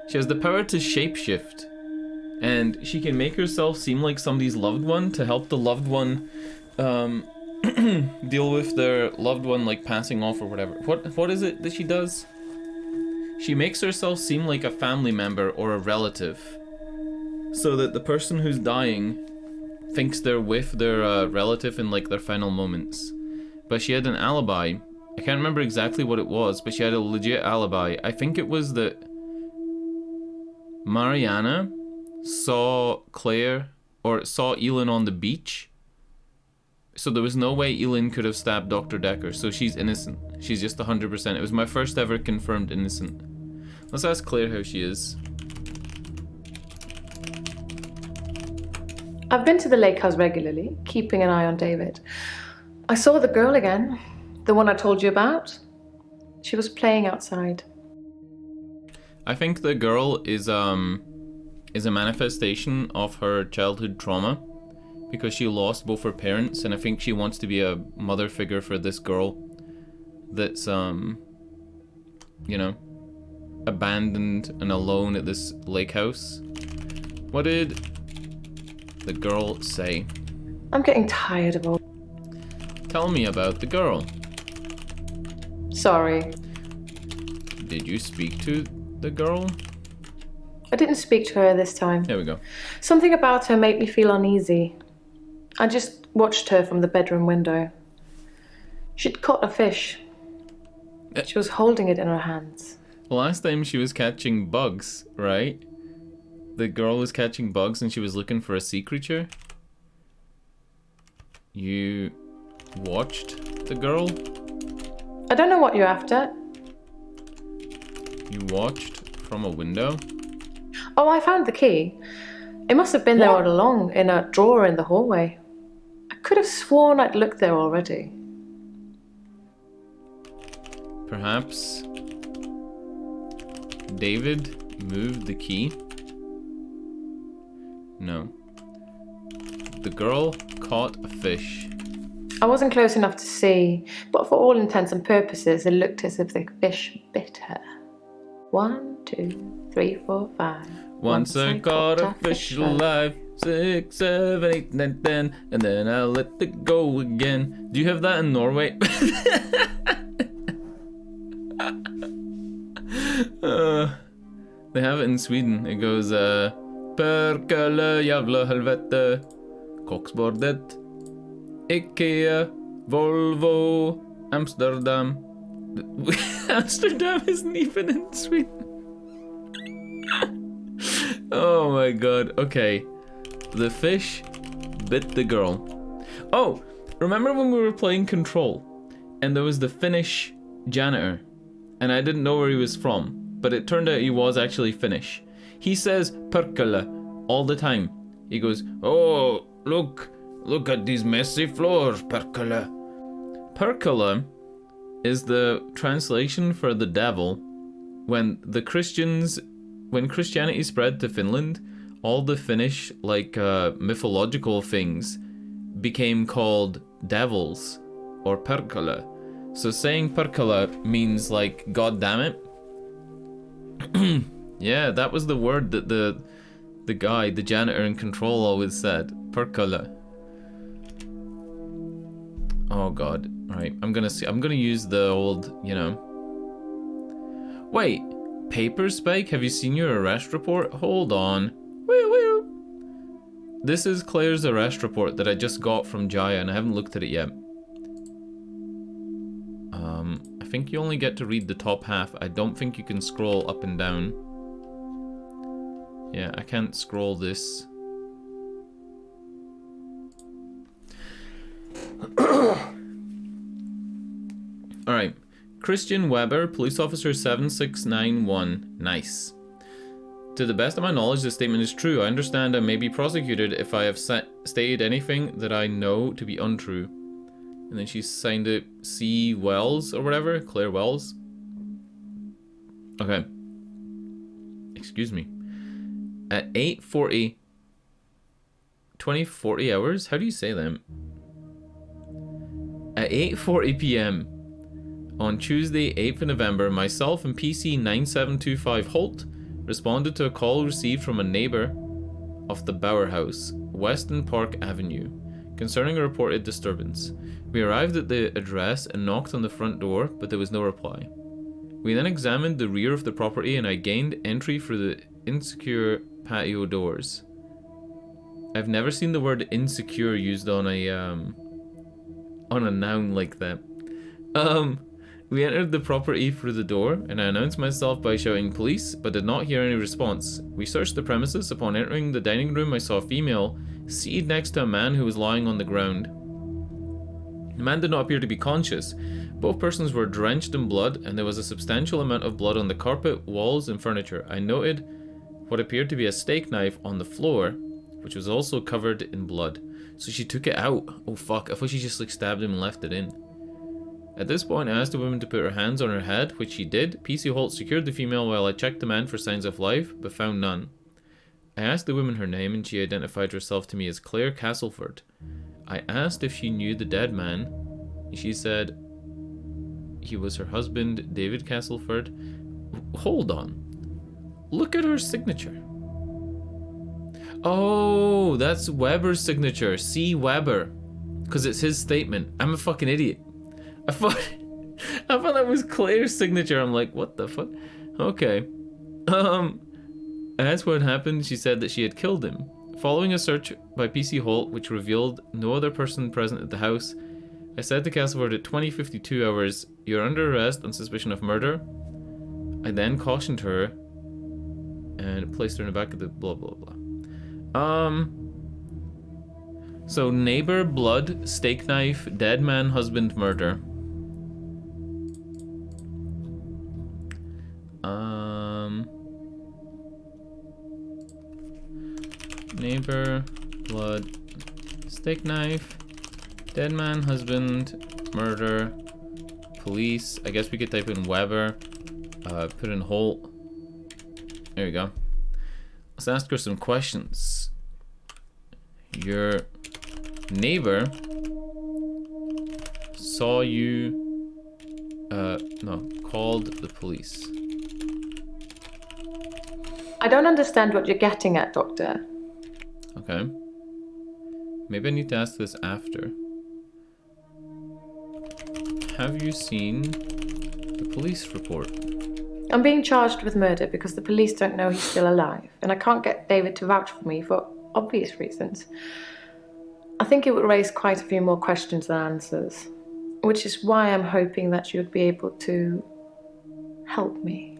She has the power to shapeshift. And she can make herself seem like somebody's loved one to help the loved one deal with their loved one like passing off or whatever. What is it that she does? She makes herself seem like a family member or a relative, so that the person who's dying thinks they're with their relative in like their final moments. But she had an alibi. I can't remember exactly what it was, but she had a legit alibi. I think it was that Mariana saw Claire, or saw Elin on the beach. So there was no way Elin could have stabbed Dr. Dekker, so she's innocent. She's just 100%. It was my first ever confirmed innocent. Let's ask Claire how she is. I've been to the lake house regularly, keeping an eye on David. I saw the girl again, the one I told you about. She was playing outside. I think the girl is a manifestation of her childhood trauma because she lost both her parents, and I think she wants to be a mother figure for this girl that's you know, abandoned and alone at this lake house. What did the girl say? I'm getting tired of all. Tell me about the girl. Sorry. Did you speak to the girl? I didn't speak to her this time. There we go. Something about her made me feel uneasy. I just watched her from the bedroom window. She'd caught a fish. She was holding it in her hands. Last time she was catching bugs, right? The girl was catching bugs and she was looking for a sea creature. You watched the girl? I don't know what you're after. You watched from a window? Oh, I found the key. It must have been there all along, in a drawer in the hallway. I could have sworn I'd looked there already. Perhaps David moved the key? No. The girl caught a fish. I wasn't close enough to see, but for all intents and purposes, it looked as if the fish bit her. 1, 2, 3, 4, 5. Once I caught a fish alive. 6, 7, 8, 9, 10, and then I let it go again. Do you have that in Norway? They have it in Sweden. It goes, Perkele jävla helvete, Koksbordet, Ikea, Volvo, Amsterdam. Amsterdam isn't even in Sweden. Oh my god, okay. The fish bit the girl. Oh, remember when we were playing Control and there was the Finnish janitor and I didn't know where he was from, but it turned out he was actually Finnish. He says perkele all the time. He goes, oh, look at these messy floors, perkele. Perkele is the translation for the devil. When Christianity spread to Finland, all the Finnish mythological things became called devils or perkele. So saying perkele means like god damn it. Yeah, that was the word that the guy, the janitor in Control always said. Perkele. Oh god. Right, I'm gonna use the old, Wait, Paper Spike, have you seen your arrest report? Hold on. Woo. This is Claire's arrest report that I just got from Jaya and I haven't looked at it yet. I think you only get to read the top half. I don't think you can scroll up and down. Yeah, I can't scroll this. Alright. Christian Weber, police officer 7691. Nice. To the best of my knowledge, this statement is true. I understand I may be prosecuted if I have stated anything that I know to be untrue. And then she signed it C. Wells or whatever. Claire Wells. Okay. Excuse me. At 8:40... 20-40 hours? How do you say that? At 8:40 p.m. on Tuesday, 8th of November, myself and PC 9725 Holt responded to a call received from a neighbor of the Bauer House, Weston Park Avenue, concerning a reported disturbance. We arrived at the address and knocked on the front door, but there was no reply. We then examined the rear of the property and I gained entry through the insecure patio doors. I've never seen the word insecure used on a noun like that. We entered the property through the door, and I announced myself by shouting police, but did not hear any response. We searched the premises. Upon entering the dining room, I saw a female seated next to a man who was lying on the ground. The man did not appear to be conscious. Both persons were drenched in blood, and there was a substantial amount of blood on the carpet, walls, and furniture. I noted what appeared to be a steak knife on the floor, which was also covered in blood. So she took it out. Oh fuck, I thought she just stabbed him and left it in. At this point, I asked the woman to put her hands on her head, which she did. PC Holt secured the female while I checked the man for signs of life, but found none. I asked the woman her name, and she identified herself to me as Claire Castleford. I asked if she knew the dead man. She said he was her husband, David Castleford. Hold on. Look at her signature. Oh, that's Weber's signature. C. Weber. Because it's his statement. I'm a fucking idiot. I thought that was Claire's signature. I'm like, what the fuck? Okay. As what happened, she said that she had killed him. Following a search by PC Holt, which revealed no other person present at the house, I said to Castleford at 20:52 hours, "You're under arrest on suspicion of murder." I then cautioned her and placed her in the back of the blah blah blah. So neighbor, blood, steak knife, dead man, husband, murder. Neighbor, blood, steak knife, dead man, husband, murder, police. I guess we could type in Weber, put in Holt. There we go. Let's ask her some questions. Your neighbor saw you, called the police. I don't understand what you're getting at, Doctor. Okay. Maybe I need to ask this after. Have you seen the police report? I'm being charged with murder because the police don't know he's still alive, and I can't get David to vouch for me for obvious reasons. I think it would raise quite a few more questions than answers, which is why I'm hoping that you'd be able to help me.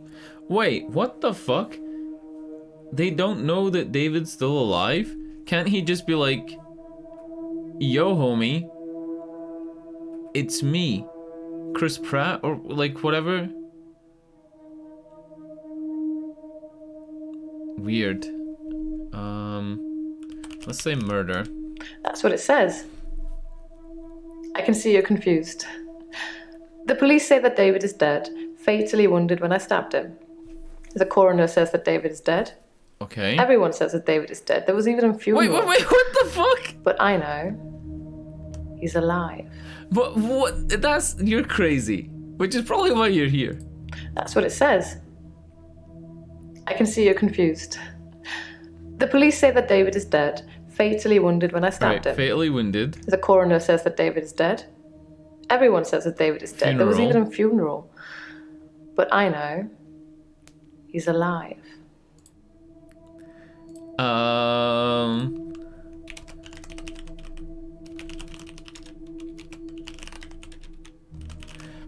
Wait, what the fuck? They don't know that David's still alive? Can't he just be like, "Yo, homie, it's me, Chris Pratt," or like whatever? Weird. Let's say murder. That's what it says. I can see you're confused. The police say that David is dead, fatally wounded when I stabbed him. The coroner says that David is dead. Okay. Everyone says that David is dead. There was even a funeral. Wait, what the fuck? But I know he's alive. But what? You're crazy. Which is probably why you're here. That's what it says. I can see you're confused. The police say that David is dead, fatally wounded when I stabbed him. Fatally wounded. The coroner says that David is dead. Everyone says that David is dead. There was even a funeral. But I know he's alive.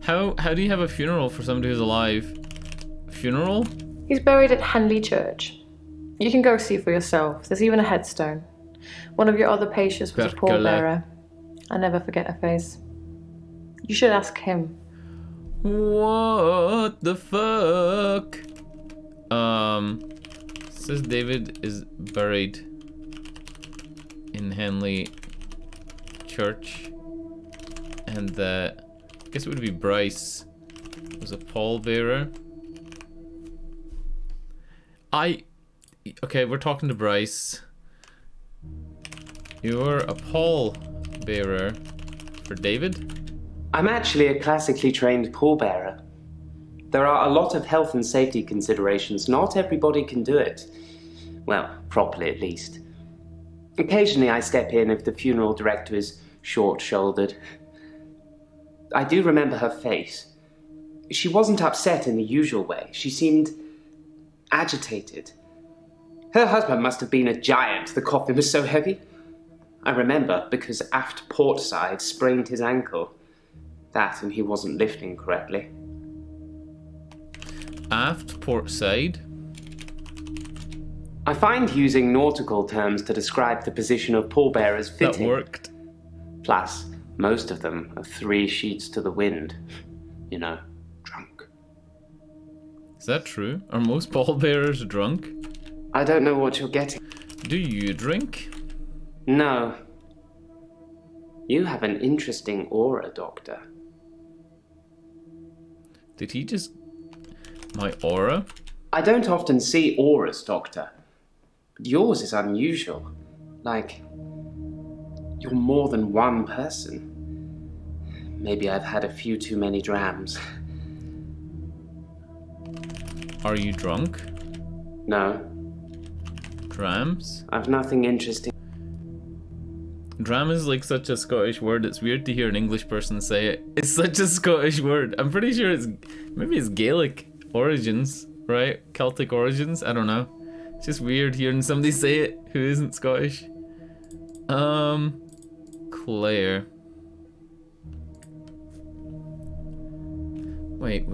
How do you have a funeral for somebody who's alive? Funeral? He's buried at Henley Church. You can go see for yourself. There's even a headstone. One of your other patients was a pallbearer. I never forget her face. You should ask him. What the fuck? Says David is buried in Henley Church, and I guess it would be Bryce was a pallbearer. Okay, we're talking to Bryce. You're a pallbearer for David? I'm actually a classically trained pallbearer. There are a lot of health and safety considerations. Not everybody can do it. Well, properly at least. Occasionally I step in if the funeral director is short-shouldered. I do remember her face. She wasn't upset in the usual way. She seemed agitated. Her husband must have been a giant. The coffin was so heavy. I remember because aft port side sprained his ankle. That and he wasn't lifting correctly. Aft port side? I find using nautical terms to describe the position of pallbearers fitting. That worked. Plus, most of them are 3 sheets to the wind. You know, drunk. Is that true? Are most pallbearers drunk? I don't know what you're getting. Do you drink? No. You have an interesting aura, Doctor. Did he just... My aura? I don't often see auras, Doctor. But yours is unusual. Like, you're more than one person. Maybe I've had a few too many drams. Are you drunk? No. Drams? I've nothing interesting. Dram is like such a Scottish word. It's weird to hear an English person say it. It's such a Scottish word. I'm pretty sure maybe it's Gaelic origins, right? Celtic origins? I don't know. It's just weird hearing somebody say it who isn't Scottish. Claire. Wait.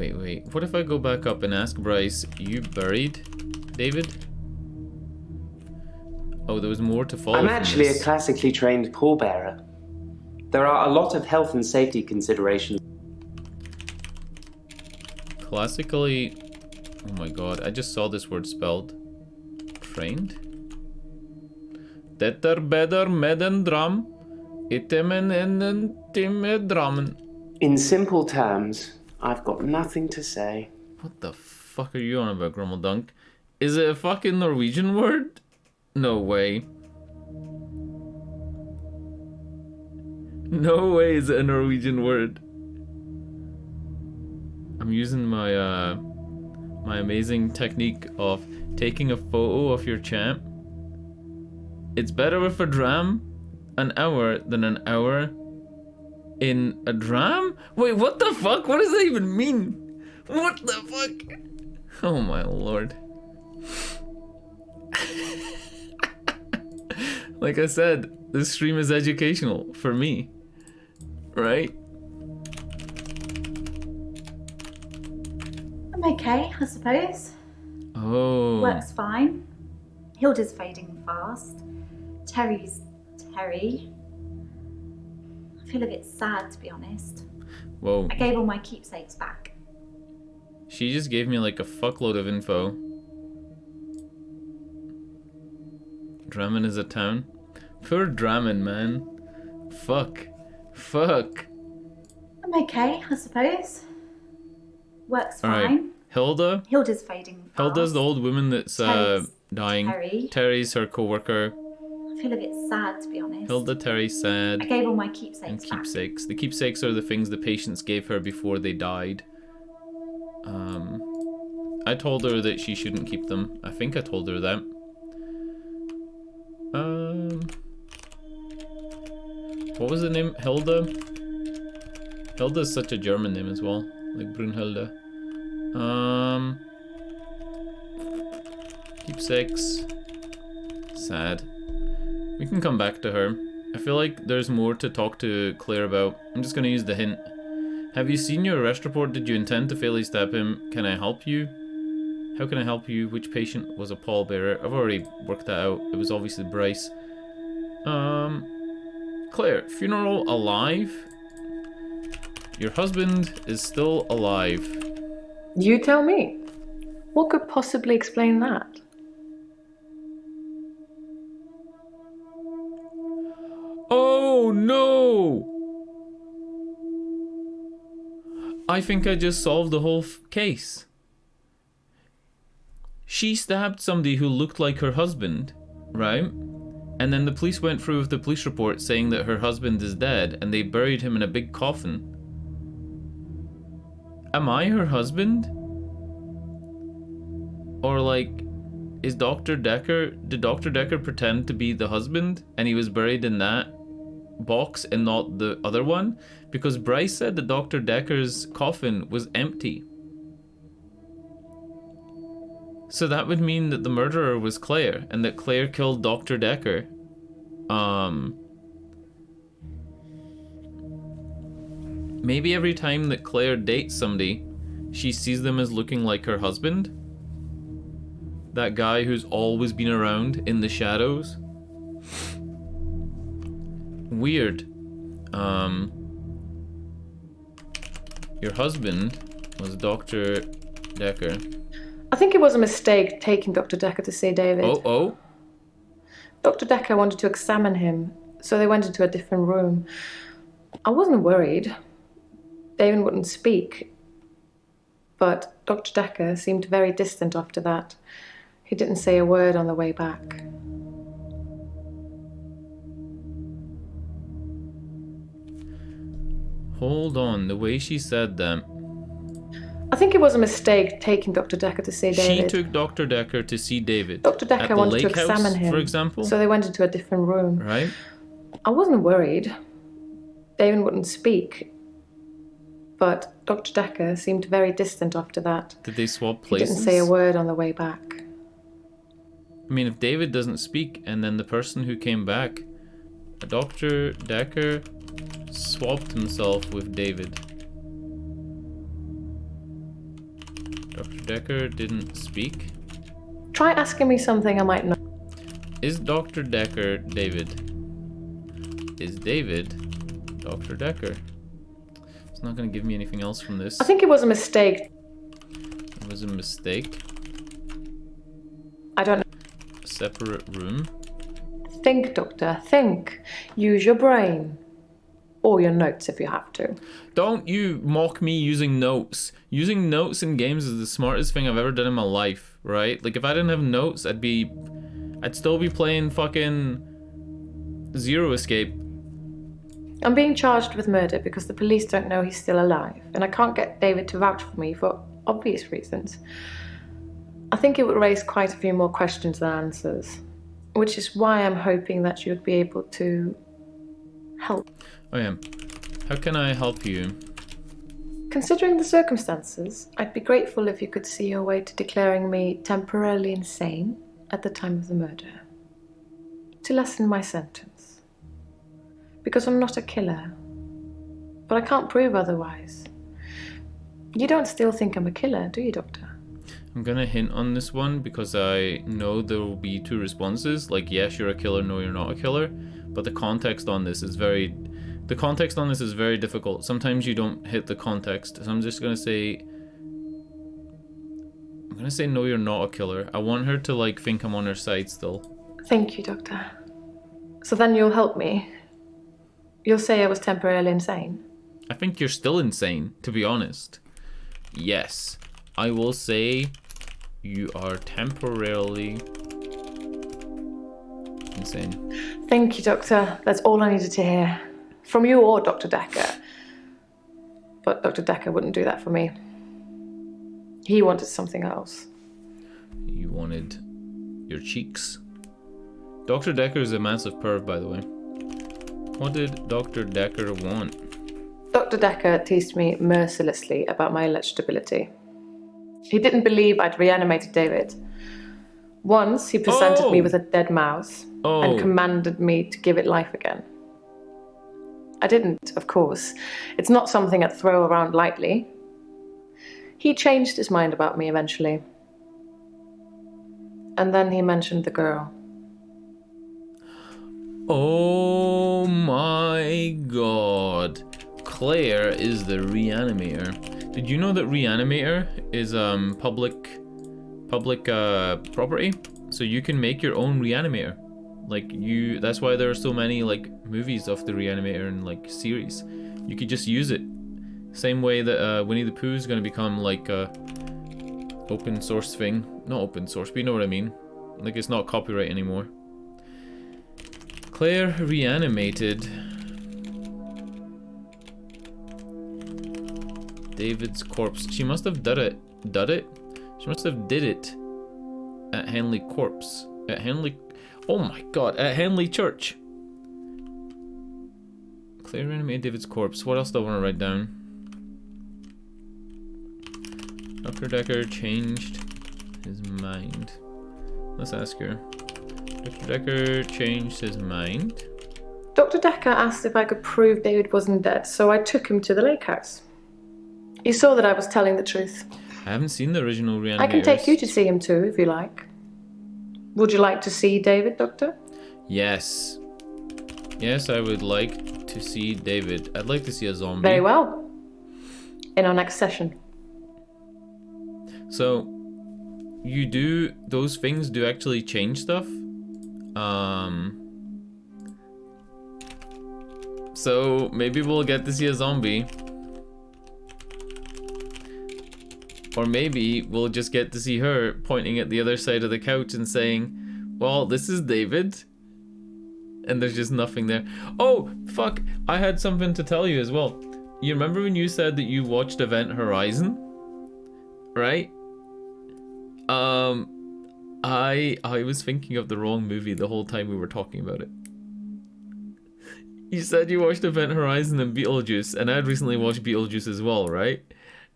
What if I go back up and ask Bryce, you buried David? Oh, there was more to follow. I'm actually a classically trained pallbearer. There are a lot of health and safety considerations. Classically... Oh my god, I just saw this word spelled. Trained? Detter bedder meden dram. Itemen en time dramen. In simple terms, I've got nothing to say. What the fuck are you on about, Grummeldunk? Is it a fucking Norwegian word? No way. No way is it a Norwegian word. I'm using my my amazing technique of taking a photo of your champ. It's better with a dram an hour than an hour in a dram? Wait, what the fuck? What does that even mean? What the fuck? Oh my lord. Like I said, this stream is educational for me, right? I'm okay, I suppose. Oh. Works fine. Hilda's fading fast. Terry's Terry. I feel a bit sad, to be honest. Whoa. I gave all my keepsakes back. She just gave me like a fuckload of info. Drammen is a town. Poor Drammen, man. Fuck. I'm okay, I suppose. Works fine. Alright. Hilda? Hilda's fading fast. Hilda's the old woman that's Terry's dying. Terry. Terry's her co-worker. I feel a bit sad, to be honest. Hilda, Terry, sad. I gave all my keepsakes And back. keepsakes. The keepsakes are the things the patients gave her before they died. I told her that she shouldn't keep them. I think I told her that. What was the name? Hilda? Hilda is such a German name as well. Like Brunhilde. Keepsakes. Sad. We can come back to her. I feel like there's more to talk to Claire about. I'm just gonna use the hint. Have you seen your arrest report? Did you intend to fatally stab him? Can I help you? How can I help you? Which patient was a pallbearer? I've already worked that out. It was obviously Bryce. Claire, funeral alive? Your husband is still alive. You tell me. What could possibly explain that? Oh no! I think I just solved the whole case. She stabbed somebody who looked like her husband, right? And then the police went through with the police report saying that her husband is dead and they buried him in a big coffin. Am I her husband? Or like, is Dr. Dekker, did Dr. Dekker pretend to be the husband and he was buried in that box and not the other one? Because Bryce said that Dr. Dekker's coffin was empty. So that would mean that the murderer was Claire and that Claire killed Dr. Dekker. Maybe every time that Claire dates somebody, she sees them as looking like her husband. That guy who's always been around in the shadows. Weird. Your husband was Dr. Dekker. I think it was a mistake taking Dr. Dekker to see David. Oh. Dr. Dekker wanted to examine him, so they went into a different room. I wasn't worried. David wouldn't speak. But Dr. Dekker seemed very distant after that. He didn't say a word on the way back. Hold on, the way she said that. I think it was a mistake taking Dr. Dekker to see David. She took Dr. Dekker to see David. Dr. at Dekker the wanted to lake house, examine him, for example. so they went into a different room. Right? I wasn't worried. David wouldn't speak. But Dr. Dekker seemed very distant after that. Did they swap He places? didn't say a word on the way back. I mean, if David doesn't speak, and then the person who came back, Dr. Dekker swapped himself with David. Dr. Dekker didn't speak. Try asking me something I might know. Is Dr. Dekker David? Is David Dr. Dekker? It's not going to give me anything else from this. I think it was a mistake. It was a mistake. I don't know. Separate room. Think, Doctor, think. Use your brain. Or your notes if you have to. Don't you mock me using notes. Using notes in games is the smartest thing I've ever done in my life, right? Like, if I didn't have notes, I'd still be playing fucking Zero Escape. I'm being charged with murder because the police don't know he's still alive, and I can't get David to vouch for me for obvious reasons. I think it would raise quite a few more questions than answers, which is why I'm hoping that you'd be able to help. Oh yeah. How can I help you? Considering the circumstances, I'd be grateful if you could see your way to declaring me temporarily insane at the time of the murder. To lessen my sentence. Because I'm not a killer. But I can't prove otherwise. You don't still think I'm a killer, do you, Doctor? I'm gonna hint on this one because I know there will be two responses, like yes, you're a killer, no, you're not a killer. But the context on this is very difficult. Sometimes you don't hit the context. So I'm gonna say no, you're not a killer. I want her to like think I'm on her side still. Thank you, Doctor. So then you'll help me. You'll say I was temporarily insane. I think you're still insane, to be honest. Yes, I will say you are temporarily insane. Thank you, Doctor. That's all I needed to hear. From you or Dr. Dekker. But Dr. Dekker wouldn't do that for me. He wanted something else. You wanted your cheeks. Dr. Dekker is a massive perv, by the way. What did Dr. Dekker want? Dr. Dekker teased me mercilessly about my electability. He didn't believe I'd reanimated David. Once he presented me with a dead mouse and commanded me to give it life again. I didn't, of course. It's not something I'd throw around lightly. He changed his mind about me eventually. And then he mentioned the girl. Oh my god. Claire is the reanimator. Did you know that reanimator is public property? So you can make your own reanimator. Like that's why there are so many like movies of the reanimator and like series. You could just use it. Same way that Winnie the Pooh is going to become like a open source thing. Not open source, but you know what I mean. Like it's not copyright anymore. Claire reanimated David's corpse. She must have did it. She must have did it at Henley Corpse. At Henley. Oh my god! At Henley Church. Claire reanimated David's corpse. What else do I want to write down? Dr. Dekker changed his mind. Let's ask her. Dr. Dekker changed his mind. Dr. Dekker asked if I could prove David wasn't dead, so I took him to the lake house. He saw that I was telling the truth. I haven't seen the original Reanimators. I can take you to see him too, if you like. Would you like to see David, Doctor? Yes. Yes, I would like to see David. I'd like to see a zombie. Very well. In our next session. So, those things do actually change stuff. So maybe we'll get to see a zombie. Or maybe we'll just get to see her pointing at the other side of the couch and saying, well, this is David. And there's just nothing there. Oh, fuck. I had something to tell you as well. You remember when you said that you watched Event Horizon? Right? I was thinking of the wrong movie the whole time we were talking about it. You said you watched Event Horizon and Beetlejuice, and I had recently watched Beetlejuice as well, right?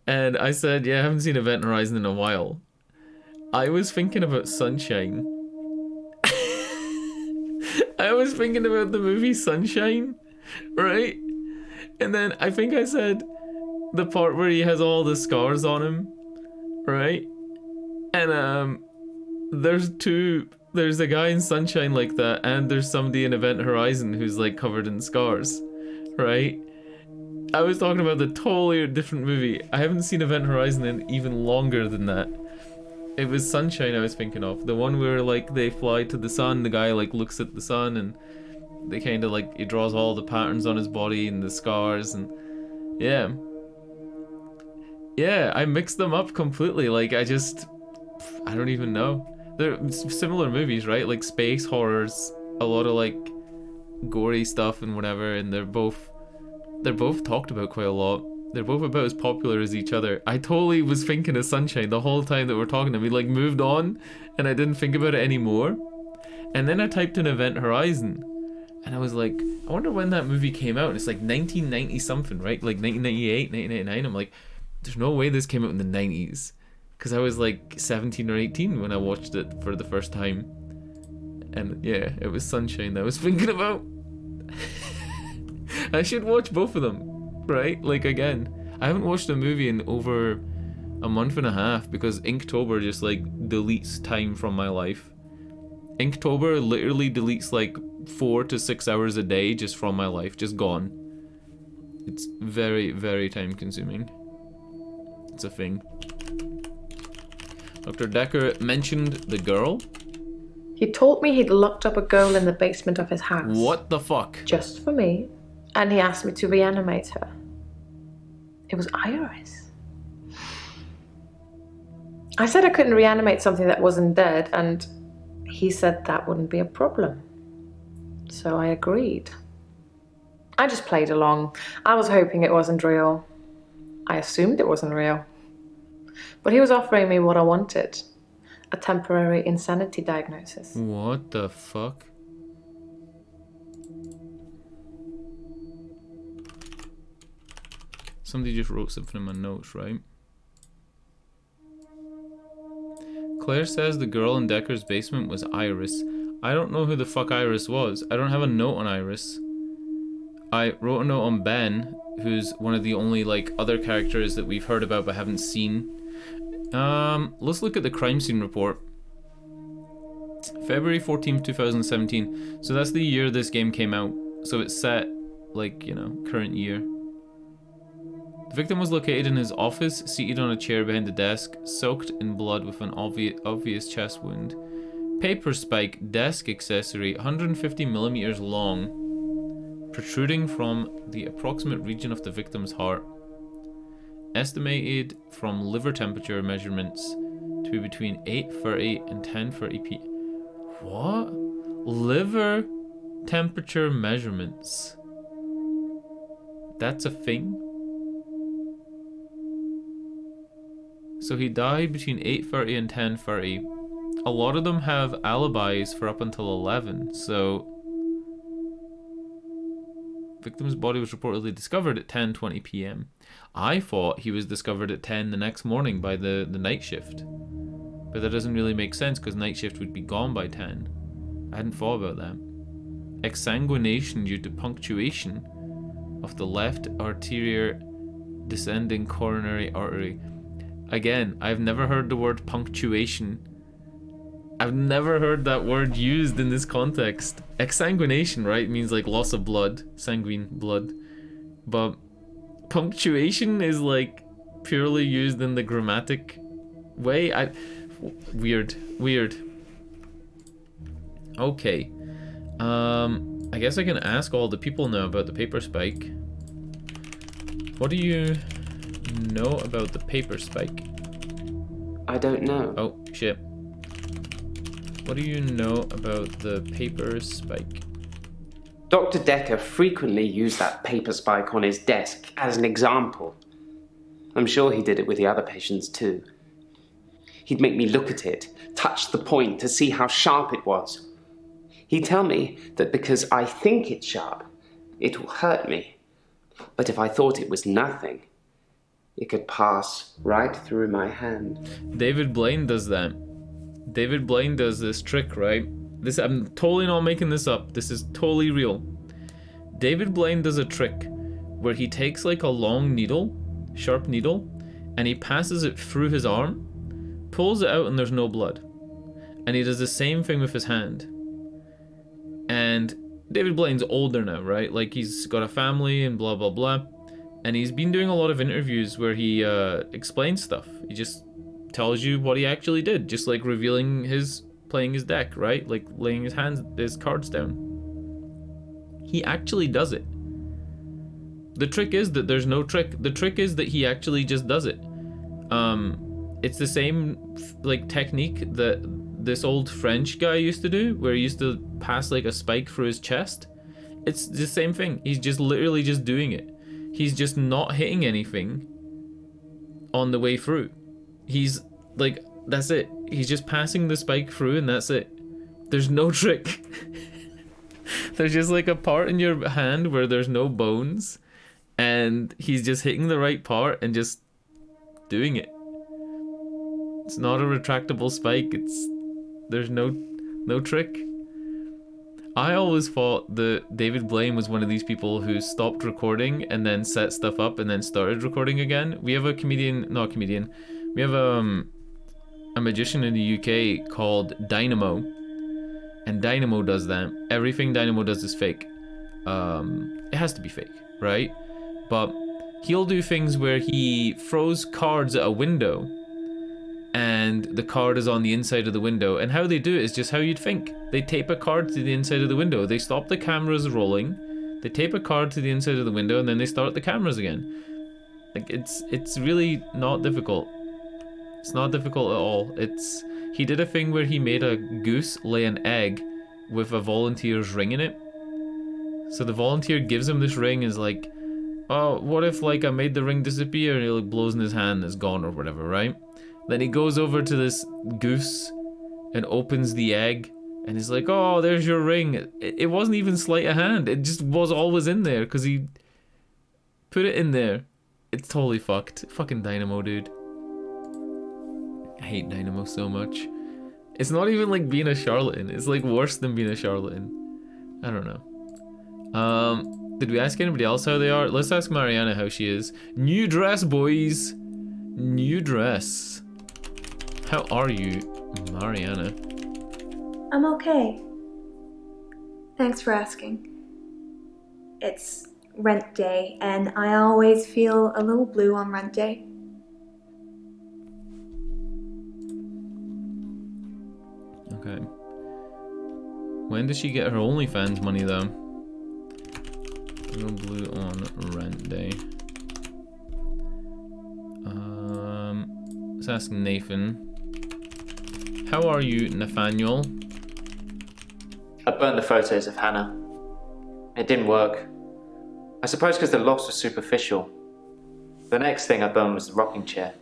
And I said, yeah, I haven't seen Event Horizon in a while. I was thinking about Sunshine. I was thinking about the movie Sunshine, right? And then I think I said the part where he has all the scars on him, right? And there's a guy in Sunshine like that, and there's somebody in Event Horizon who's like covered in scars, right? I was talking about the totally different movie. I haven't seen Event Horizon in even longer than that. It was Sunshine I was thinking of. The one where like they fly to the sun, the guy like looks at the sun and they kind of like, he draws all the patterns on his body and the scars and yeah. Yeah, I mixed them up completely. Like I don't even know. They're similar movies, right? Like space horrors, a lot of like gory stuff and whatever, and they're both talked about quite a lot. They're both about as popular as each other. I totally was thinking of Sunshine the whole time that we're talking, and we like moved on and I didn't think about it anymore. And then I typed in Event Horizon and I was like, I wonder when that movie came out. And it's like 1990 something, right? Like 1998, 1999. I'm like, there's no way this came out in the 90s. Because I was like 17 or 18 when I watched it for the first time. And yeah, it was Sunshine that I was thinking about. I should watch both of them, right? Like again, I haven't watched a movie in over a month and a half because Inktober just like deletes time from my life. Inktober literally deletes like 4 to 6 hours a day just from my life, just gone. It's very, very time consuming. It's a thing. Dr. Dekker mentioned the girl. He told me he'd locked up a girl in the basement of his house. What the fuck? Just for me. And he asked me to reanimate her. It was Iris. I said I couldn't reanimate something that wasn't dead, and he said that wouldn't be a problem. So I agreed. I just played along. I was hoping it wasn't real. I assumed it wasn't real. But he was offering me what I wanted. A temporary insanity diagnosis. What the fuck? Somebody just wrote something in my notes, right? Claire says the girl in Dekker's basement was Iris. I don't know who the fuck Iris was. I don't have a note on Iris. I wrote a note on Ben, who's one of the only like other characters that we've heard about but haven't seen. Let's look at the crime scene report. February 14th, 2017. So that's the year this game came out. So it's set, like, you know, current year. The victim was located in his office, seated on a chair behind a desk, soaked in blood with an obvious chest wound. Paper spike, desk accessory, 150 millimeters long, protruding from the approximate region of the victim's heart. Estimated from liver temperature measurements to be between 8:30 and 10:30 p.m. What? Liver temperature measurements. That's a thing? So he died between 8:30 and 10:30. A lot of them have alibis for up until 11, so victim's body was reportedly discovered at 10:20 p.m. I thought he was discovered at 10 the next morning by the night shift. But that doesn't really make sense because night shift would be gone by 10. I hadn't thought about that. Exsanguination due to punctuation of the left arterial descending coronary artery. Again, I've never heard the word punctuation. I've never heard that word used in this context. Exsanguination, right, means like loss of blood, sanguine blood. But punctuation is like purely used in the grammatic way. Weird. Okay. I guess I can ask all the people now about the paper spike. What do you know about the paper spike? I don't know. Oh, shit. What do you know about the paper spike? Dr. Dekker frequently used that paper spike on his desk as an example. I'm sure he did it with the other patients too. He'd make me look at it, touch the point to see how sharp it was. He'd tell me that because I think it's sharp, it will hurt me. But if I thought it was nothing, it could pass right through my hand. David Blaine does that. David Blaine does this trick, right? I'm totally not making this up. This is totally real. David Blaine does a trick where he takes like a long needle, sharp needle, and he passes it through his arm, pulls it out, and there's no blood. And he does the same thing with his hand. And David Blaine's older now, right? Like, he's got a family and blah, blah, blah. And he's been doing a lot of interviews where he explains stuff. He just tells you what he actually did, just like revealing playing his deck, right? Like laying his cards down. He actually does it. The trick is that there's no trick. The trick is that he actually just does it. It's the same like technique that this old French guy used to do, where he used to pass like a spike through his chest. It's the same thing. He's just literally just doing it. He's just not hitting anything on the way through. He's like, that's it. He's just passing the spike through and that's it. There's no trick. There's just like a part in your hand where there's no bones, and he's just hitting the right part and just doing it. It's not a retractable spike. There's no trick. I always thought that David Blaine was one of these people who stopped recording and then set stuff up and then started recording again. We have a we have a magician in the UK called Dynamo, and Dynamo does that. Everything Dynamo does is fake. It has to be fake, right? But he'll do things where he throws cards at a window and the card is on the inside of the window, and how they do it is just how you'd think. They tape a card to the inside of the window, they stop the cameras rolling, they tape a card to the inside of the window, and then they start the cameras again. Like, it's really not difficult. It's not difficult at all. He did a thing where he made a goose lay an egg with a volunteer's ring in it. So the volunteer gives him this ring and is like, oh, what if like I made the ring disappear, and he like blows in his hand and it's gone or whatever, right? Then he goes over to this goose and opens the egg and he's like, oh, there's your ring. It wasn't even sleight of hand. It just was always in there because he put it in there. It's totally fucked. Fucking Dynamo, dude. I hate Dynamo so much. It's not even like being a charlatan. It's like worse than being a charlatan. I don't know. Did we ask anybody else how they are? Let's ask Mariana how she is. New dress, boys. New dress. How are you, Mariana? I'm okay. Thanks for asking. It's rent day, and I always feel a little blue on rent day. Okay. When does she get her OnlyFans money, though? No blue on rent day. Let's ask Nathan. How are you, Nathaniel? I burned the photos of Hannah. It didn't work. I suppose because the loss was superficial. The next thing I burned was the rocking chair.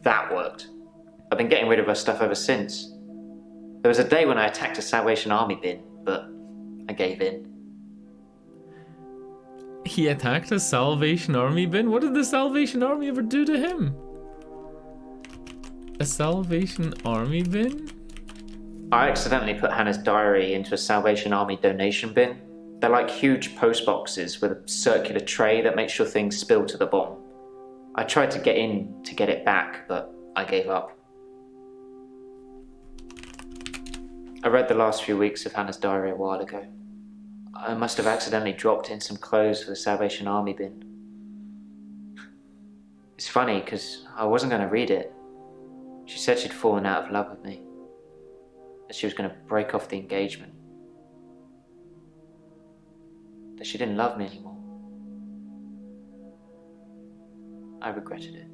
That worked. I've been getting rid of her stuff ever since. There was a day when I attacked a Salvation Army bin, but I gave in. He attacked a Salvation Army bin? What did the Salvation Army ever do to him? A Salvation Army bin? I accidentally put Hannah's diary into a Salvation Army donation bin. They're like huge post boxes with a circular tray that makes sure things spill to the bottom. I tried to get in to get it back, but I gave up. I read the last few weeks of Hannah's diary a while ago. I must have accidentally dropped in some clothes for the Salvation Army bin. It's funny, because I wasn't going to read it. She said she'd fallen out of love with me, that she was going to break off the engagement, that she didn't love me anymore. I regretted it.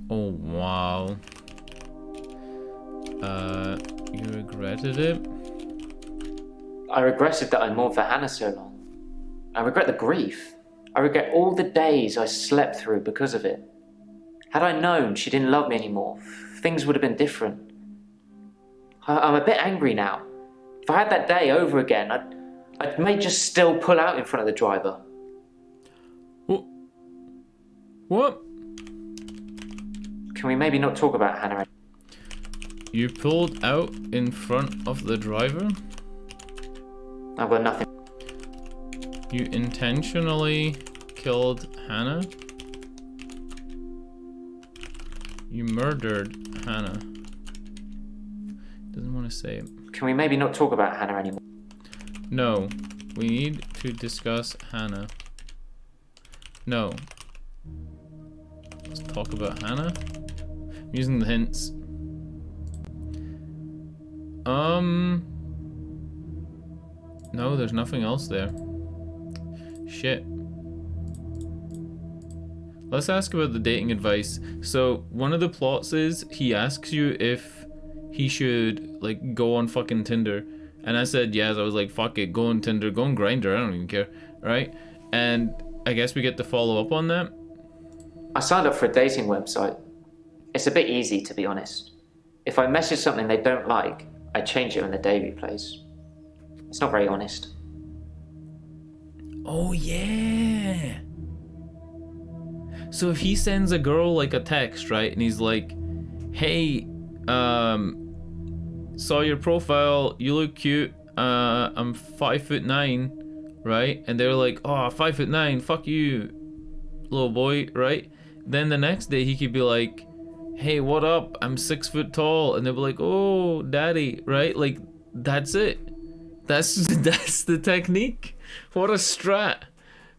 Oh, wow. You regretted it? I regretted that I mourned for Hannah so long. I regret the grief. I regret all the days I slept through because of it. Had I known she didn't love me anymore, things would have been different. I'm a bit angry now. If I had that day over again, I may just still pull out in front of the driver. What? Can we maybe not talk about Hannah? You pulled out in front of the driver? I've got nothing. You intentionally killed Hannah? You murdered Hannah. Doesn't want to say it. Can we maybe not talk about Hannah anymore? No. We need to discuss Hannah. No. Let's talk about Hannah. I'm using the hints. No, there's nothing else there. Shit. Let's ask about the dating advice. So, one of the plots is he asks you if he should, like, go on fucking Tinder. And I said yes. I was like, fuck it, go on Tinder, go on Grindr, I don't even care, right? And I guess we get to follow up on that. I signed up for a dating website. It's a bit easy, to be honest. If I message something they don't like, I change it when the day replays. It's not very honest. Oh yeah. So if he sends a girl like a text, right, and he's like, hey, saw your profile, you look cute, I'm 5'9", right? And they're like, oh, 5'9", fuck you, little boy, right? Then the next day he could be like, hey, what up, I'm 6 foot tall, and they'll be like, oh, daddy, right? Like, that's it. That's the technique. What a strat.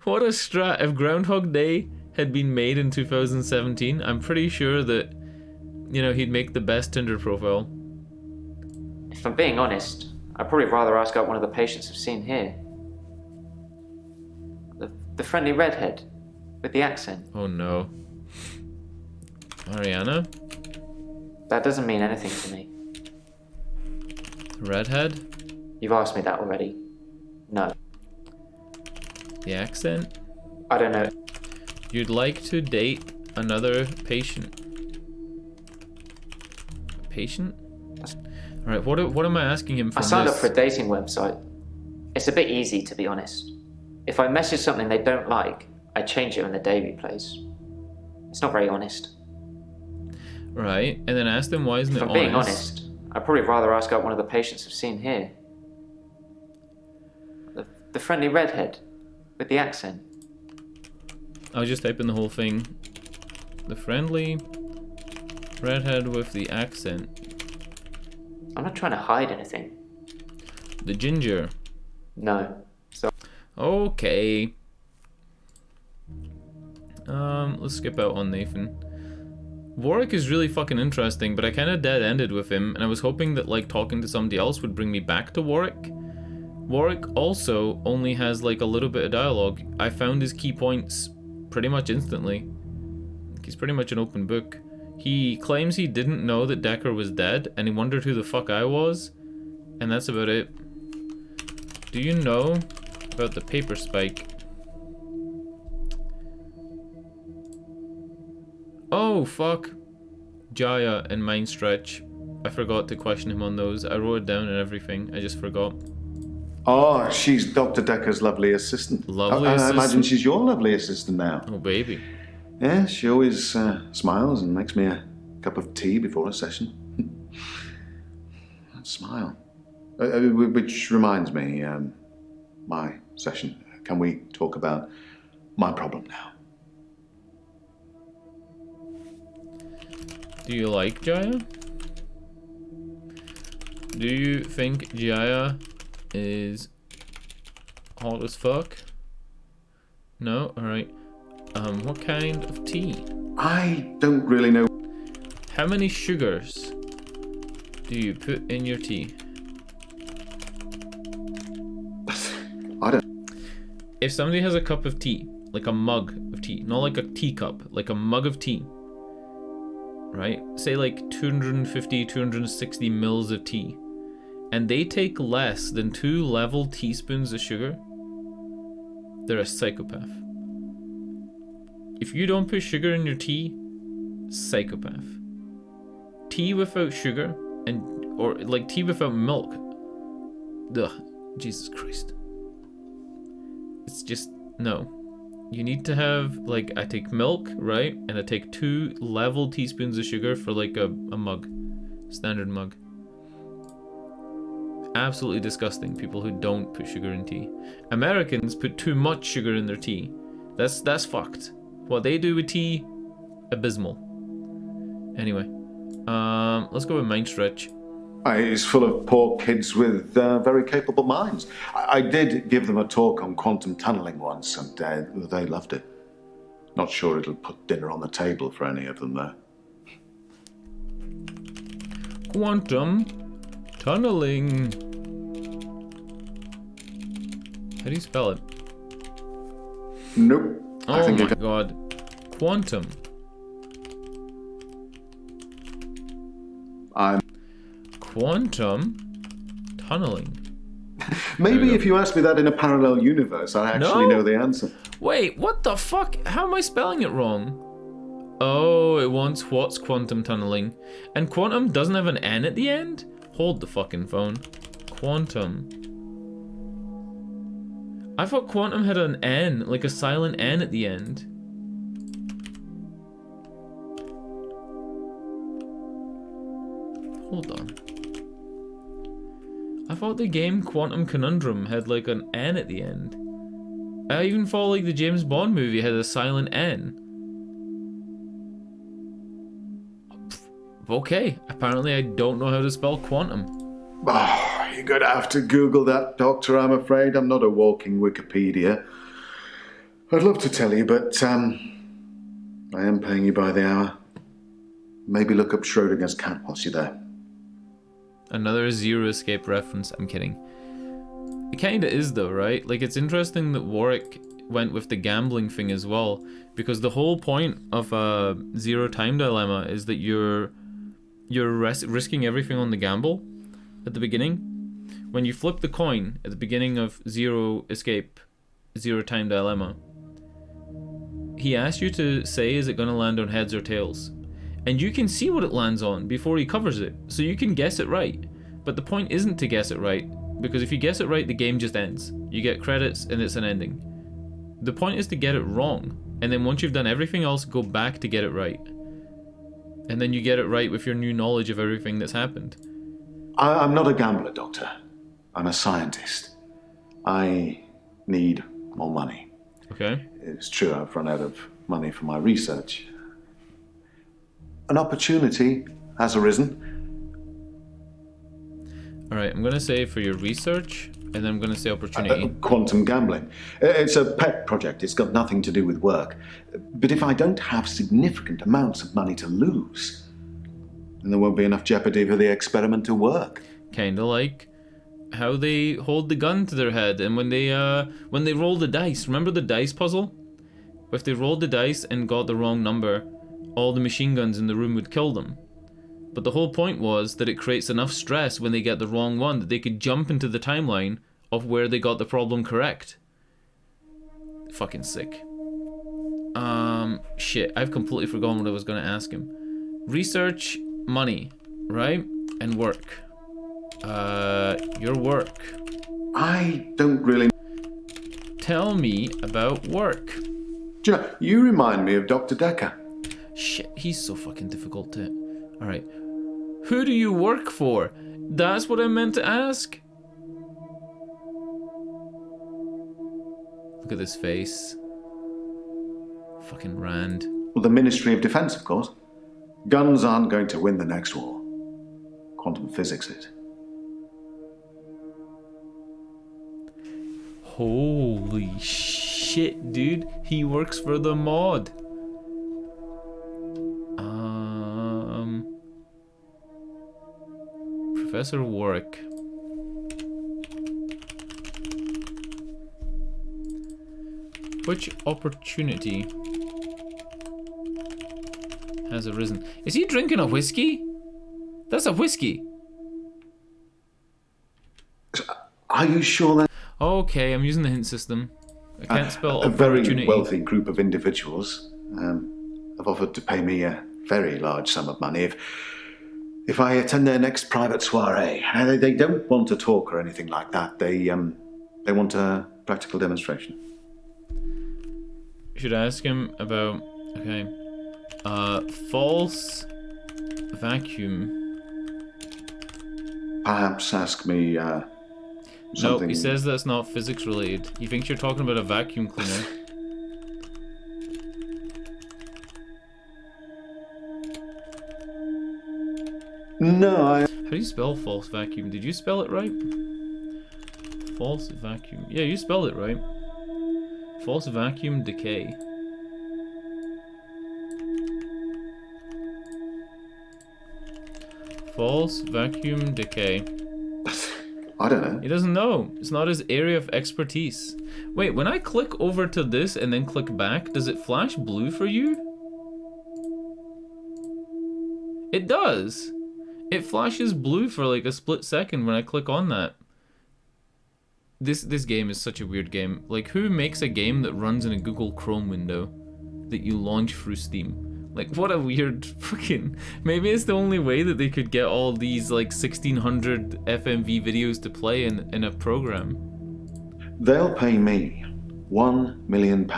What a strat. If Groundhog Day had been made in 2017, I'm pretty sure that, you know, he'd make the best Tinder profile. If I'm being honest, I'd probably rather ask out one of the patients I've seen here. The friendly redhead with the accent. Oh no. Ariana? That doesn't mean anything to me. Redhead? You've asked me that already. No. The accent? I don't know. You'd like to date another patient. A patient? Alright, what am I asking him for? I signed up for a dating website. It's a bit easy, to be honest. If I message something they don't like, I change it when the day replays. It's not very honest. Right, and then ask them why isn't it honest? If I'm being honest, I'd probably rather ask out one of the patients I've seen here. The friendly redhead with the accent. I'll just type in the whole thing. The friendly redhead with the accent. I'm not trying to hide anything. The ginger. No. So. Okay. Let's skip out on Nathan. Warwick is really fucking interesting, but I kind of dead-ended with him, and I was hoping that, like, talking to somebody else would bring me back to Warwick. Warwick also only has, like, a little bit of dialogue. I found his key points pretty much instantly. He's pretty much an open book. He claims he didn't know that Dekker was dead, and he wondered who the fuck I was, and that's about it. Do you know about the paper spike? Oh, fuck. Jaya and Mind Stretch. I forgot to question him on those. I wrote it down and everything. I just forgot. Oh, she's Dr. Dekker's lovely assistant. Lovely I assistant? imagine she's your lovely assistant now. Oh, baby. Yeah, she always smiles and makes me a cup of tea before a session. That smile. Which reminds me, my session. Can we talk about my problem now? Do you like Jaya? Do you think Jaya is hot as fuck? No? Alright. What kind of tea? I don't really know. How many sugars do you put in your tea? I don't. If somebody has a cup of tea, like a mug of tea, not like a teacup, like a mug of tea, right? Say like 250, 260 mils of tea, and they take less than 2 level teaspoons of sugar, they're a psychopath. If you don't put sugar in your tea, psychopath. Tea without sugar, or like tea without milk, ugh, Jesus Christ. It's just, no. You need to have, like, I take milk, right? And I take 2 level teaspoons of sugar for like a mug. Standard mug. Absolutely disgusting, people who don't put sugar in tea. Americans put too much sugar in their tea. That's fucked. What they do with tea, abysmal. Anyway, let's go with Mind Stretch. He's full of poor kids with very capable minds. I did give them a talk on quantum tunneling once, and they loved it. Not sure it'll put dinner on the table for any of them, though. Quantum tunneling. How do you spell it? Nope. Oh my god. Quantum. Quantum tunneling. Maybe if you asked me that in a parallel universe, I actually know the answer. Wait, what the fuck? How am I spelling it wrong? Oh, it wants what's quantum tunneling. And quantum doesn't have an N at the end? Hold the fucking phone. Quantum. I thought quantum had an N, like a silent N at the end. Hold on. I thought the game Quantum Conundrum had like an N at the end. I even thought like the James Bond movie had a silent N. Okay, apparently I don't know how to spell quantum. Oh, you're gonna have to Google that, Doctor, I'm afraid. I'm not a walking Wikipedia. I'd love to tell you, but I am paying you by the hour. Maybe look up Schrodinger's cat whilst you're there. Another Zero Escape reference. I'm kidding. It kinda is though, right? Like, it's interesting that Warwick went with the gambling thing as well, because the whole point of a Zero Time Dilemma is that you're risking everything on the gamble at the beginning. When you flip the coin at the beginning of Zero Escape, Zero Time Dilemma, he asks you to say, is it gonna land on heads or tails? And you can see what it lands on before he covers it, so you can guess it right. But the point isn't to guess it right, because if you guess it right, the game just ends. You get credits and it's an ending. The point is to get it wrong, and then once you've done everything else, go back to get it right. And then you get it right with your new knowledge of everything that's happened. I'm not a gambler, Doctor. I'm a scientist. I need more money. Okay. It's true I've run out of money for my research. An opportunity has arisen. Alright, I'm gonna say for your research, and then I'm gonna say opportunity. Quantum gambling. It's a pet project. It's got nothing to do with work. But if I don't have significant amounts of money to lose, then there won't be enough jeopardy for the experiment to work. Kinda like how they hold the gun to their head, and when they roll the dice. Remember the dice puzzle? If they rolled the dice and got the wrong number, all the machine guns in the room would kill them. But the whole point was that it creates enough stress when they get the wrong one that they could jump into the timeline of where they got the problem correct. Fucking sick. Shit, I've completely forgotten what I was gonna ask him. Research, money, right? And work. Your work. I don't really... Tell me about work. You remind me of Dr. Dekker. Shit, he's so fucking difficult to... Alright. Who do you work for? That's what I meant to ask. Look at this face. Fucking Rand. Well, the Ministry of Defense, of course. Guns aren't going to win the next war. Quantum physics is. Holy shit, dude. He works for the mod. Professor Warwick. Which opportunity has arisen. Is he drinking a whiskey? That's a whiskey. Are you sure that Okay, I'm using the hint system. I can't spell a very opportunity. wealthy group of individuals have offered to pay me a very large sum of money if I attend their next private soiree? They don't want to talk or anything like that. They want a practical demonstration. Should I ask him about... Okay. False vacuum. Perhaps ask me No, something... he says that's not physics related. He thinks you're talking about a vacuum cleaner. No, How do you spell false vacuum? Did you spell it right? False vacuum. Yeah, you spelled it right. False vacuum decay. False vacuum decay. I don't know. He doesn't know. It's not his area of expertise. Wait, when I click over to this and then click back, does it flash blue for you? It does. It flashes blue for like a split second when I click on that. This game is such a weird game. Like, who makes a game that runs in a Google Chrome window that you launch through Steam? Like, what a weird fucking... Maybe it's the only way that they could get all these, like, 1600 FMV videos to play in a program. They'll pay me £1 million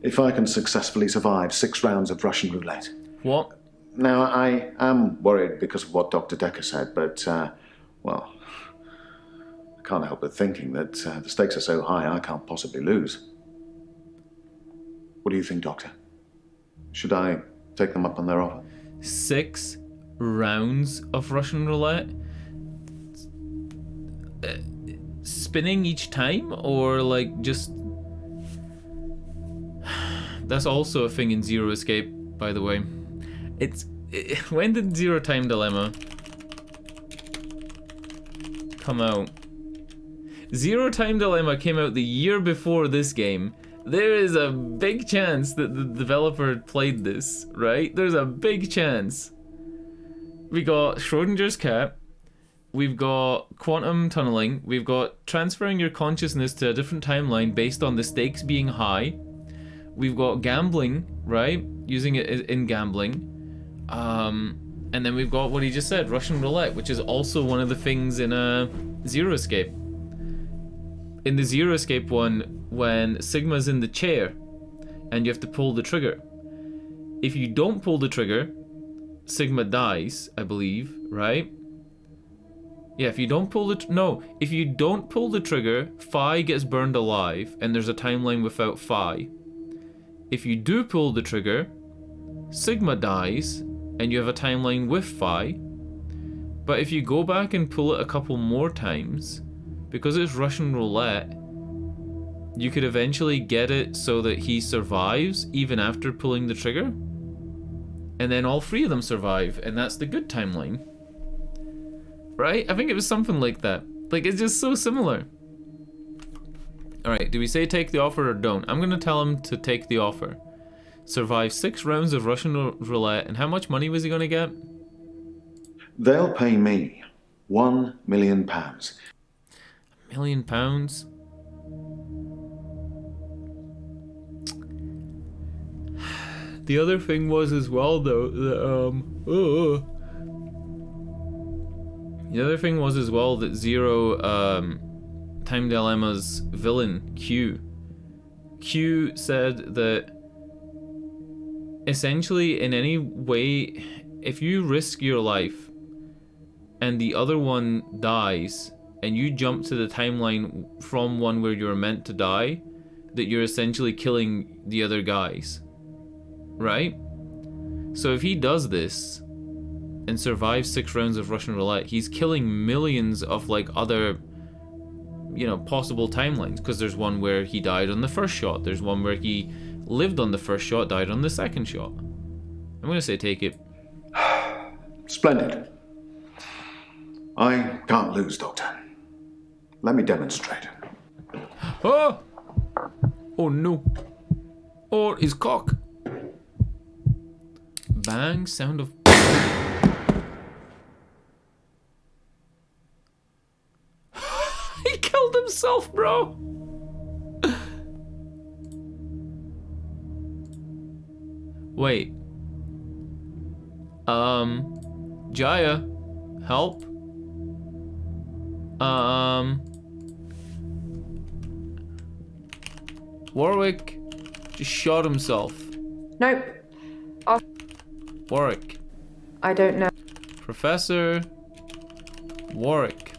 if I can successfully survive 6 rounds of Russian roulette. What? Now, I am worried because of what Dr. Dekker said, but, well, I can't help but thinking that the stakes are so high I can't possibly lose. What do you think, Doctor? Should I take them up on their offer? 6 rounds of Russian roulette? Spinning each time, or like just... That's also a thing in Zero Escape, by the way. When did Zero Time Dilemma come out? Zero Time Dilemma came out the year before this game. There is a big chance that the developer played this, right? There's a big chance. We got Schrodinger's cat. We've got quantum tunneling. We've got transferring your consciousness to a different timeline based on the stakes being high. We've got gambling, right? Using it in gambling. And then we've got what he just said, Russian roulette, which is also one of the things in Zero Escape. In the Zero Escape one, when Sigma's in the chair and you have to pull the trigger. If you don't pull the trigger, Sigma dies, I believe, right? Yeah, if you don't pull if you don't pull the trigger, Phi gets burned alive and there's a timeline without Phi. If you do pull the trigger, Sigma dies and you have a timeline with Phi. But if you go back and pull it a couple more times, because it's Russian roulette, you could eventually get it so that he survives even after pulling the trigger. And then all 3 of them survive, and that's the good timeline. Right? I think it was something like that. Like, it's just so similar. Alright, do we say take the offer or don't? I'm gonna tell him to take the offer. Survive 6 rounds of Russian roulette, and how much money was he gonna get? They'll pay me £1 million. £1 million? The other thing was as well, though, that, the other thing was as well that Zero, Time Dilemma's villain, Q said that essentially in any way, if you risk your life and the other one dies and you jump to the timeline from one where you're meant to die, that you're essentially killing the other guys, right? So if he does this and survives 6 rounds of Russian roulette, he's killing millions of like other, possible timelines, because there's one where he died on the first shot, there's one where he lived on the first shot, died on the second shot. I'm gonna say take it. Splendid. I can't lose, Doctor. Let me demonstrate. Oh! Oh no. Oh, his cock. bang, sound of... He killed himself, bro! Wait. Jaya, help. Warwick just shot himself. Nope. Warwick. I don't know. Professor Warwick.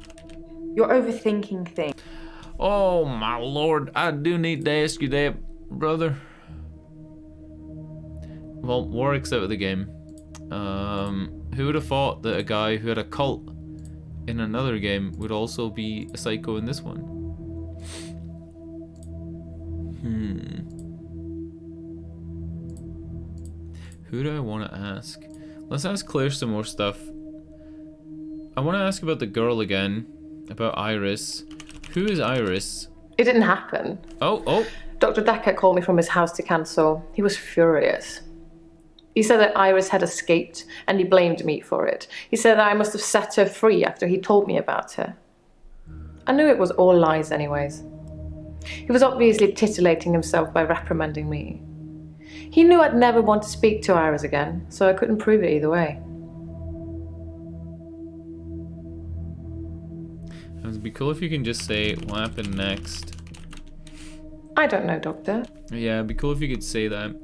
You're overthinking things. Oh my lord, I do need to ask you that, brother. Well, Warwick's out of the game. Who would have thought that a guy who had a cult in another game would also be a psycho in this one? Who do I want to ask? Let's ask Claire some more stuff. I want to ask about the girl again, about Iris. Who is Iris? It didn't happen. Oh. Dr. Dekker called me from his house to cancel. He was furious. He said that Iris had escaped and he blamed me for it. He said that I must have set her free after he told me about her. I knew it was all lies anyways. He was obviously titillating himself by reprimanding me. He knew I'd never want to speak to Iris again, so I couldn't prove it either way. It would be cool if you can just say what happened next. I don't know, Doctor. Yeah, it'd be cool if you could say that.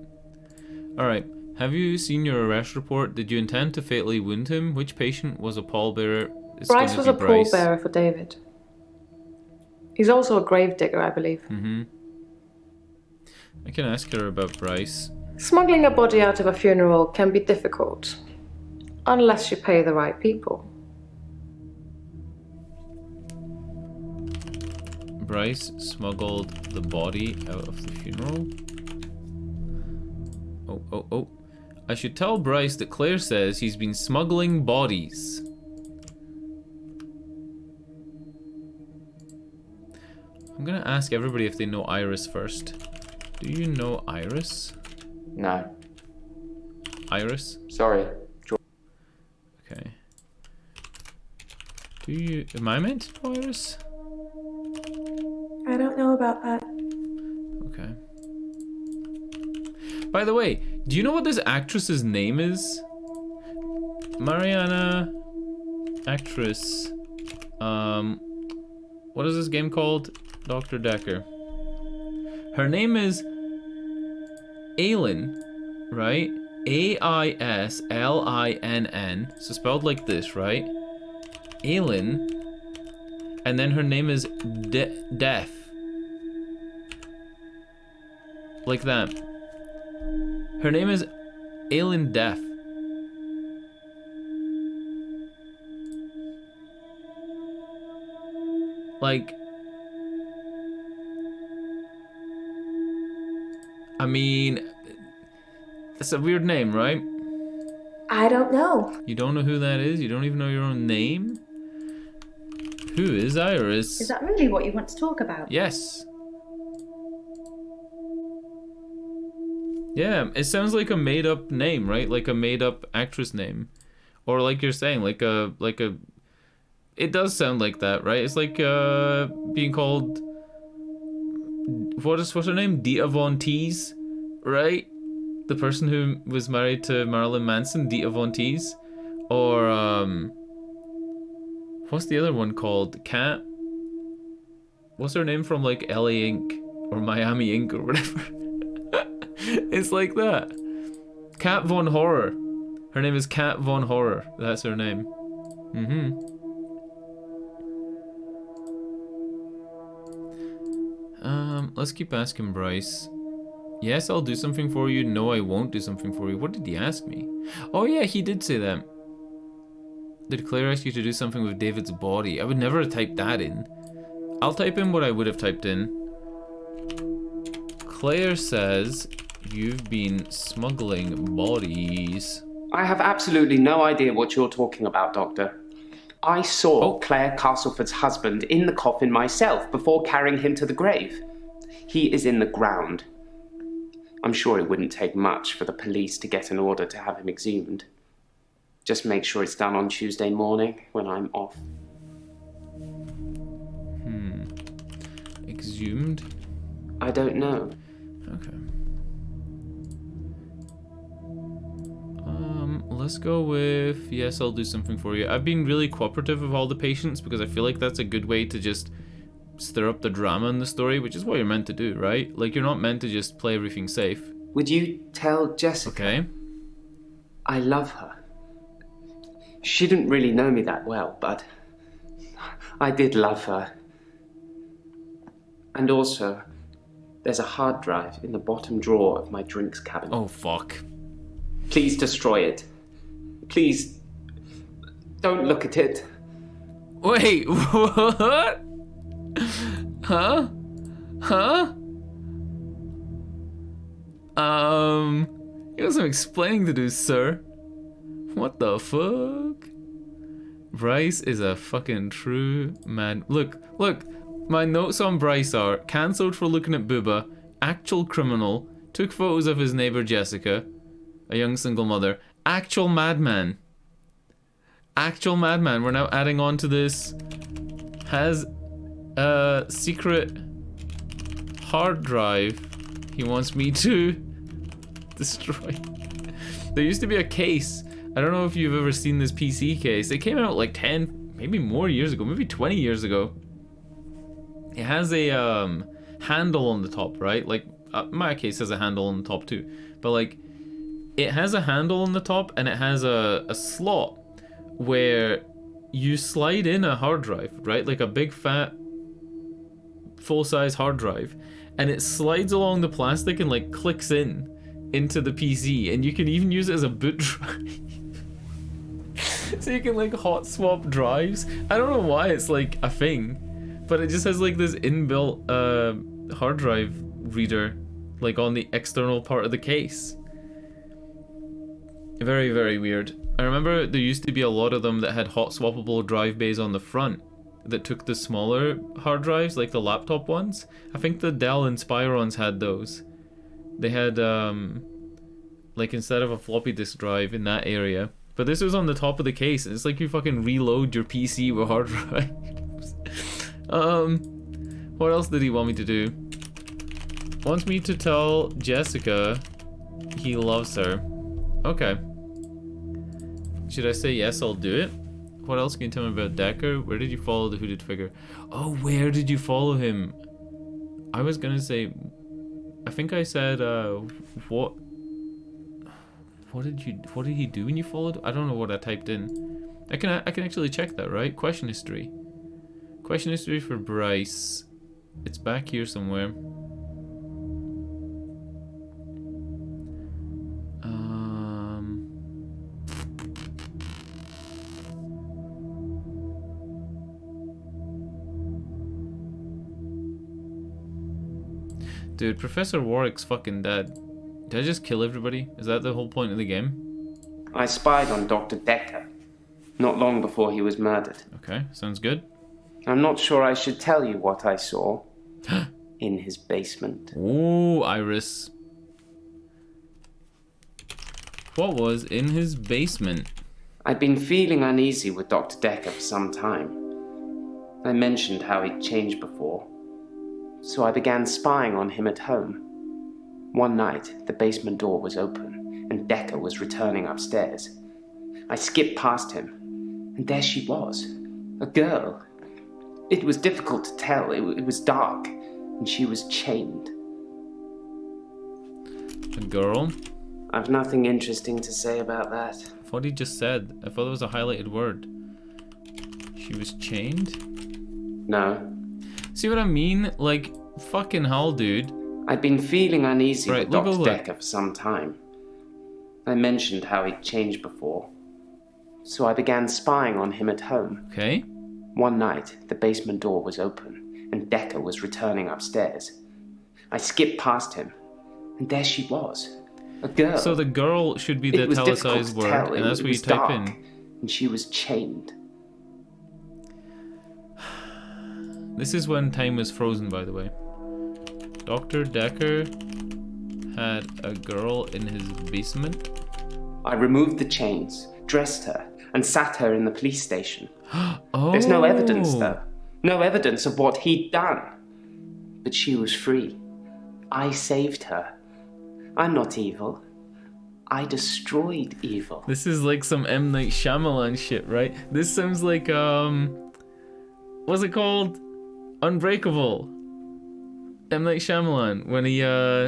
Alright, have you seen your arrest report? Did you intend to fatally wound him? Which patient was a pallbearer? Bryce was a pallbearer for David. He's also a gravedigger, I believe. I can ask her about Bryce. Smuggling a body out of a funeral can be difficult, unless you pay the right people. Bryce smuggled the body out of the funeral? Oh. I should tell Bryce that Claire says he's been smuggling bodies. I'm gonna ask everybody if they know Iris first. Do you know Iris? No. Iris? Sorry. Okay. Am I meant to know Iris? I don't know about that. Okay. By the way, do you know what this actress's name is? Mariana, actress. What is this game called? Dr. Dekker. Her name is Ailinn, right? Aislinn. So spelled like this, right? Ailinn. And then her name is Deaf. Like that. Her name is Ailinn Deaf. Like, I mean, that's a weird name, right? I don't know. You don't know who that is? You don't even know your own name? Who is Iris? Is that really what you want to talk about? Yes. Yeah, it sounds like a made-up name, right? Like a made-up actress name. Or like you're saying, like a... It does sound like that, right? It's like being called... What's her name? Dita Von Teese, right? The person who was married to Marilyn Manson, Dita Von Teese. Or, what's the other one called? Kat? What's her name from, like, LA Inc. or Miami Inc. or whatever? It's like that. Kat Von Horror. Her name is Kat Von Horror. That's her name. Let's keep asking Bryce. Yes, I'll do something for you. No, I won't do something for you. What did he ask me? Oh yeah, he did say that. Did Claire ask you to do something with David's body? I would never have typed that in. I'll type in what I would have typed in. Claire says you've been smuggling bodies. I have absolutely no idea what you're talking about, Doctor. I saw Claire Castleford's husband in the coffin myself before carrying him to the grave. He is in the ground. I'm sure it wouldn't take much for the police to get an order to have him exhumed. Just make sure it's done on Tuesday morning when I'm off. Exhumed? I don't know. Okay. Let's go with, yes, I'll do something for you. I've been really cooperative with all the patients because I feel like that's a good way to just stir up the drama in the story, which is what you're meant to do, right? Like, you're not meant to just play everything safe. Would you tell Jessica? Okay. I love her. She didn't really know me that well, but I did love her. And also, there's a hard drive in the bottom drawer of my drinks cabinet. Oh, fuck. Please destroy it. Please, don't look at it. Wait, what? Huh? You got some explaining to do, sir. What the fuck? Bryce is a fucking true man. Look, my notes on Bryce are cancelled for looking at Booba, actual criminal, took photos of his neighbor Jessica, a young single mother, actual madman. Actual madman. We're now adding on to this. Has a secret hard drive he wants me to destroy. There used to be a case. I don't know if you've ever seen this PC case. It came out like 10, maybe more years ago, maybe 20 years ago. It has a handle on the top, right? Like my case has a handle on the top too. But like, it has a handle on the top and it has a slot where you slide in a hard drive, right? Like a big fat full-size hard drive, and it slides along the plastic and like clicks into the PC, and you can even use it as a boot drive. So you can like hot swap drives. I don't know why it's like a thing, but it just has like this inbuilt hard drive reader like on the external part of the case. Very, very weird. I remember there used to be a lot of them that had hot swappable drive bays on the front that took the smaller hard drives, like the laptop ones. I think the Dell Inspirons had those. They had like instead of a floppy disk drive in that area. But this was on the top of the case. It's like you fucking reload your PC with hard drives. What else did he want me to do? Wants me to tell Jessica he loves her. Okay. Should I say yes, I'll do it? What else can you tell me about Dekker? Where did you follow the hooded figure? Oh, where did you follow him? I was gonna say, I think I said, what did he do when you followed? I don't know what I typed in. I can actually check that, right? Question history. Question history for Bryce. It's back here somewhere. Dude, Professor Warwick's fucking dead. Did I just kill everybody? Is that the whole point of the game? I spied on Dr. Dekker, not long before he was murdered. Okay, sounds good. I'm not sure I should tell you what I saw in his basement. Ooh, Iris. What was in his basement? I'd been feeling uneasy with Dr. Dekker for some time. I mentioned how he'd changed before, so I began spying on him at home. One night, the basement door was open, and Dekker was returning upstairs. I skipped past him, and there she was, a girl. It was difficult to tell, it was dark, and she was chained. A girl? I've nothing interesting to say about that. I thought he just said. I thought it was a highlighted word. She was chained? No. See what I mean? Like, fucking hell, dude. I'd been feeling uneasy with Dr. look. Dekker for some time. I mentioned how he'd changed before, so I began spying on him at home. Okay. One night, the basement door was open, and Dekker was returning upstairs. I skipped past him, and there she was, a girl. So the girl should be the italicized word, and that's what you type in. And she was chained. This is when time was frozen, by the way. Dr. Dekker had a girl in his basement? I removed the chains, dressed her, and sat her in the police station. Oh. There's no evidence, though. No evidence of what he'd done. But she was free. I saved her. I'm not evil. I destroyed evil. This is like some M. Night Shyamalan shit, right? This sounds like, what's it called? Unbreakable. M. Night Shyamalan, when he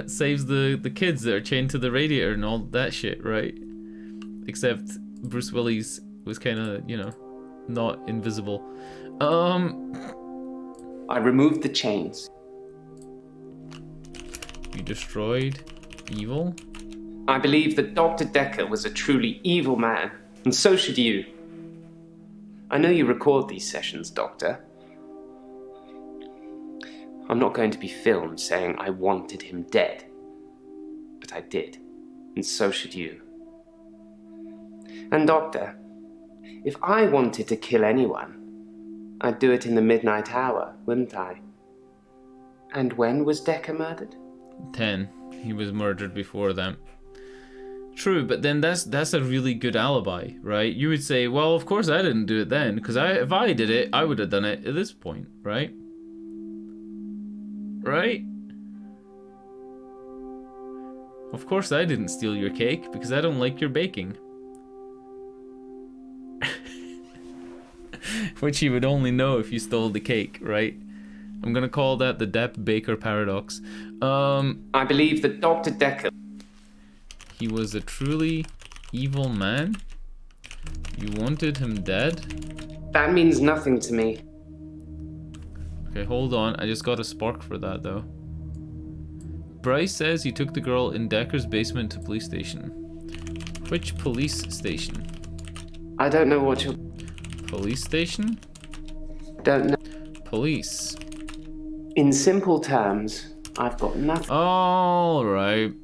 saves the kids that are chained to the radiator and all that shit, right? Except Bruce Willis was kind of, you know, not invisible. I removed the chains. You destroyed evil? I believe that Dr. Dekker was a truly evil man, and so should you. I know you record these sessions, Doctor. I'm not going to be filmed saying I wanted him dead. But I did, and so should you. And Doctor, if I wanted to kill anyone, I'd do it in the midnight hour, wouldn't I? And when was Dekker murdered? 10. He was murdered before that. True, but then that's a really good alibi, right? You would say, well, of course I didn't do it then, because if I did it, I would have done it at this point, right? Right? Of course I didn't steal your cake, because I don't like your baking. Which you would only know if you stole the cake, right? I'm gonna call that the Depp Baker paradox. I believe that Dr. Dekker... He was a truly evil man? You wanted him dead? That means nothing to me. Okay, hold on. I just got a spark for that, though. Bryce says he took the girl in Dekker's basement to police station. Which police station? I don't know what you're... Police station? Don't know. Police. In simple terms, I've got nothing. Alright.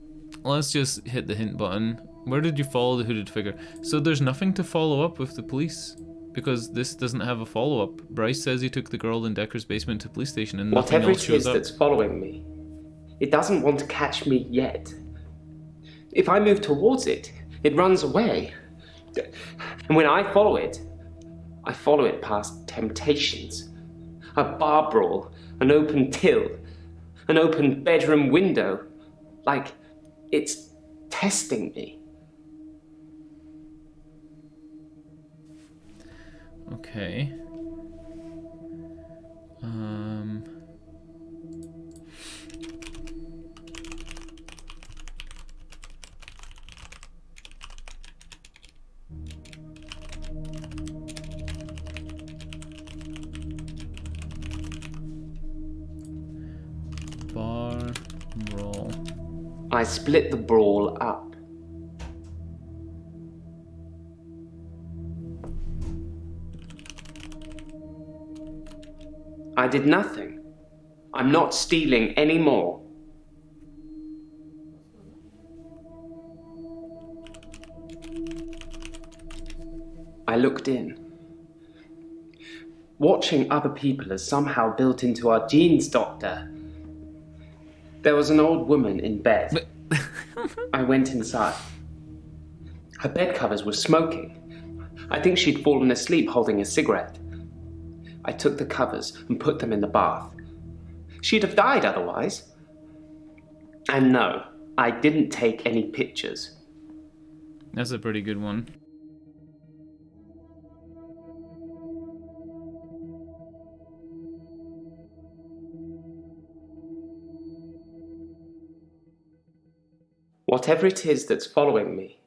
Let's just hit the hint button. Where did you follow the hooded figure? So there's nothing to follow up with the police. Because this doesn't have a follow-up. Bryce says he took the girl in Dekker's basement to police station and nothing Whatever else it shows is up. that's following me, it doesn't want to catch me yet. If I move towards it, it runs away. And when I follow it past temptations. A bar brawl, an open till, an open bedroom window. Like it's testing me. Okay. Bar brawl. I split the brawl up. I did nothing. I'm not stealing anymore. I looked in. Watching other people is somehow built into our genes, Doctor. There was an old woman in bed. I went inside. Her bed covers were smoking. I think she'd fallen asleep holding a cigarette. I took the covers and put them in the bath. She'd have died otherwise. And no, I didn't take any pictures. That's a pretty good one. Whatever it is that's following me,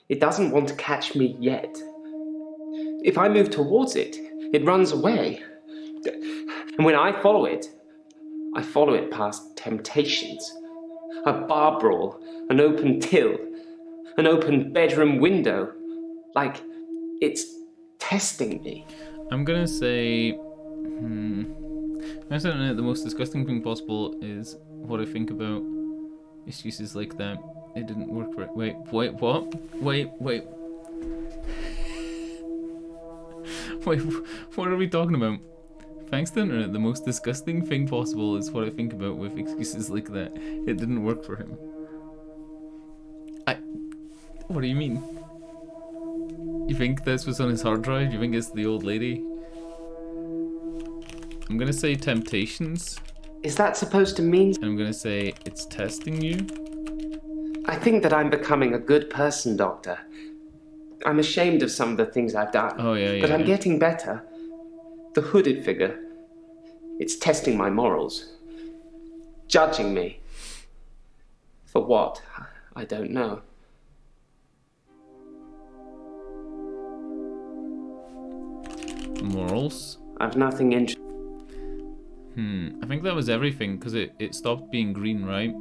it doesn't want to catch me yet. If I move towards it, it runs away. And when I follow it past temptations. A bar brawl, an open till, an open bedroom window. Like it's testing me. I'm gonna say... I said the most disgusting thing possible is what I think about excuses like that. It didn't work for it. Wait, what? Wait. Wait, what are we talking about? Thanks to the internet, the most disgusting thing possible is what I think about with excuses like that. It didn't work for him. What do you mean? You think this was on his hard drive? You think it's the old lady? I'm gonna say Temptations. Is that supposed to mean? And I'm gonna say it's testing you. I think that I'm becoming a good person, Doctor. I'm ashamed of some of the things I've done. Oh, yeah. But I'm getting better. The hooded figure. It's testing my morals. Judging me. For what? I don't know. Morals? I've nothing interesting. I think that was everything, because it stopped being green, right?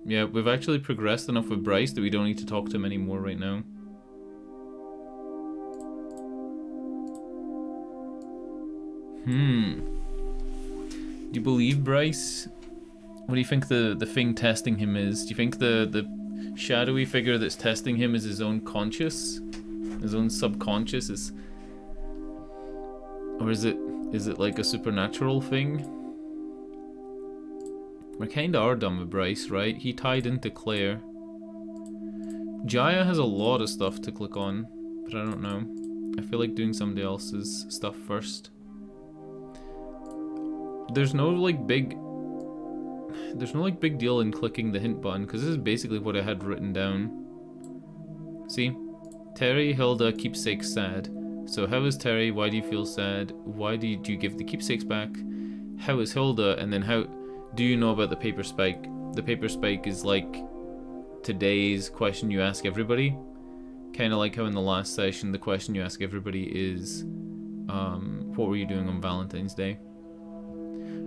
Yeah, we've actually progressed enough with Bryce that we don't need to talk to him anymore right now. Do you believe Bryce? What do you think the thing testing him is? Do you think the shadowy figure that's testing him is his own conscious? His own subconscious is... Or is it like a supernatural thing? We kinda are done with Bryce, right? He tied into Claire. Jaya has a lot of stuff to click on, but I don't know. I feel like doing somebody else's stuff first. There's no big deal in clicking the hint button, because this is basically what I had written down. See? Terry, Hilda, keepsakes sad. So how is Terry? Why do you feel sad? Why do you give the keepsakes back? How is Hilda? And then how do you know about the paper spike? The paper spike is like today's question you ask everybody. Kind of like how in the last session the question you ask everybody is, what were you doing on Valentine's Day?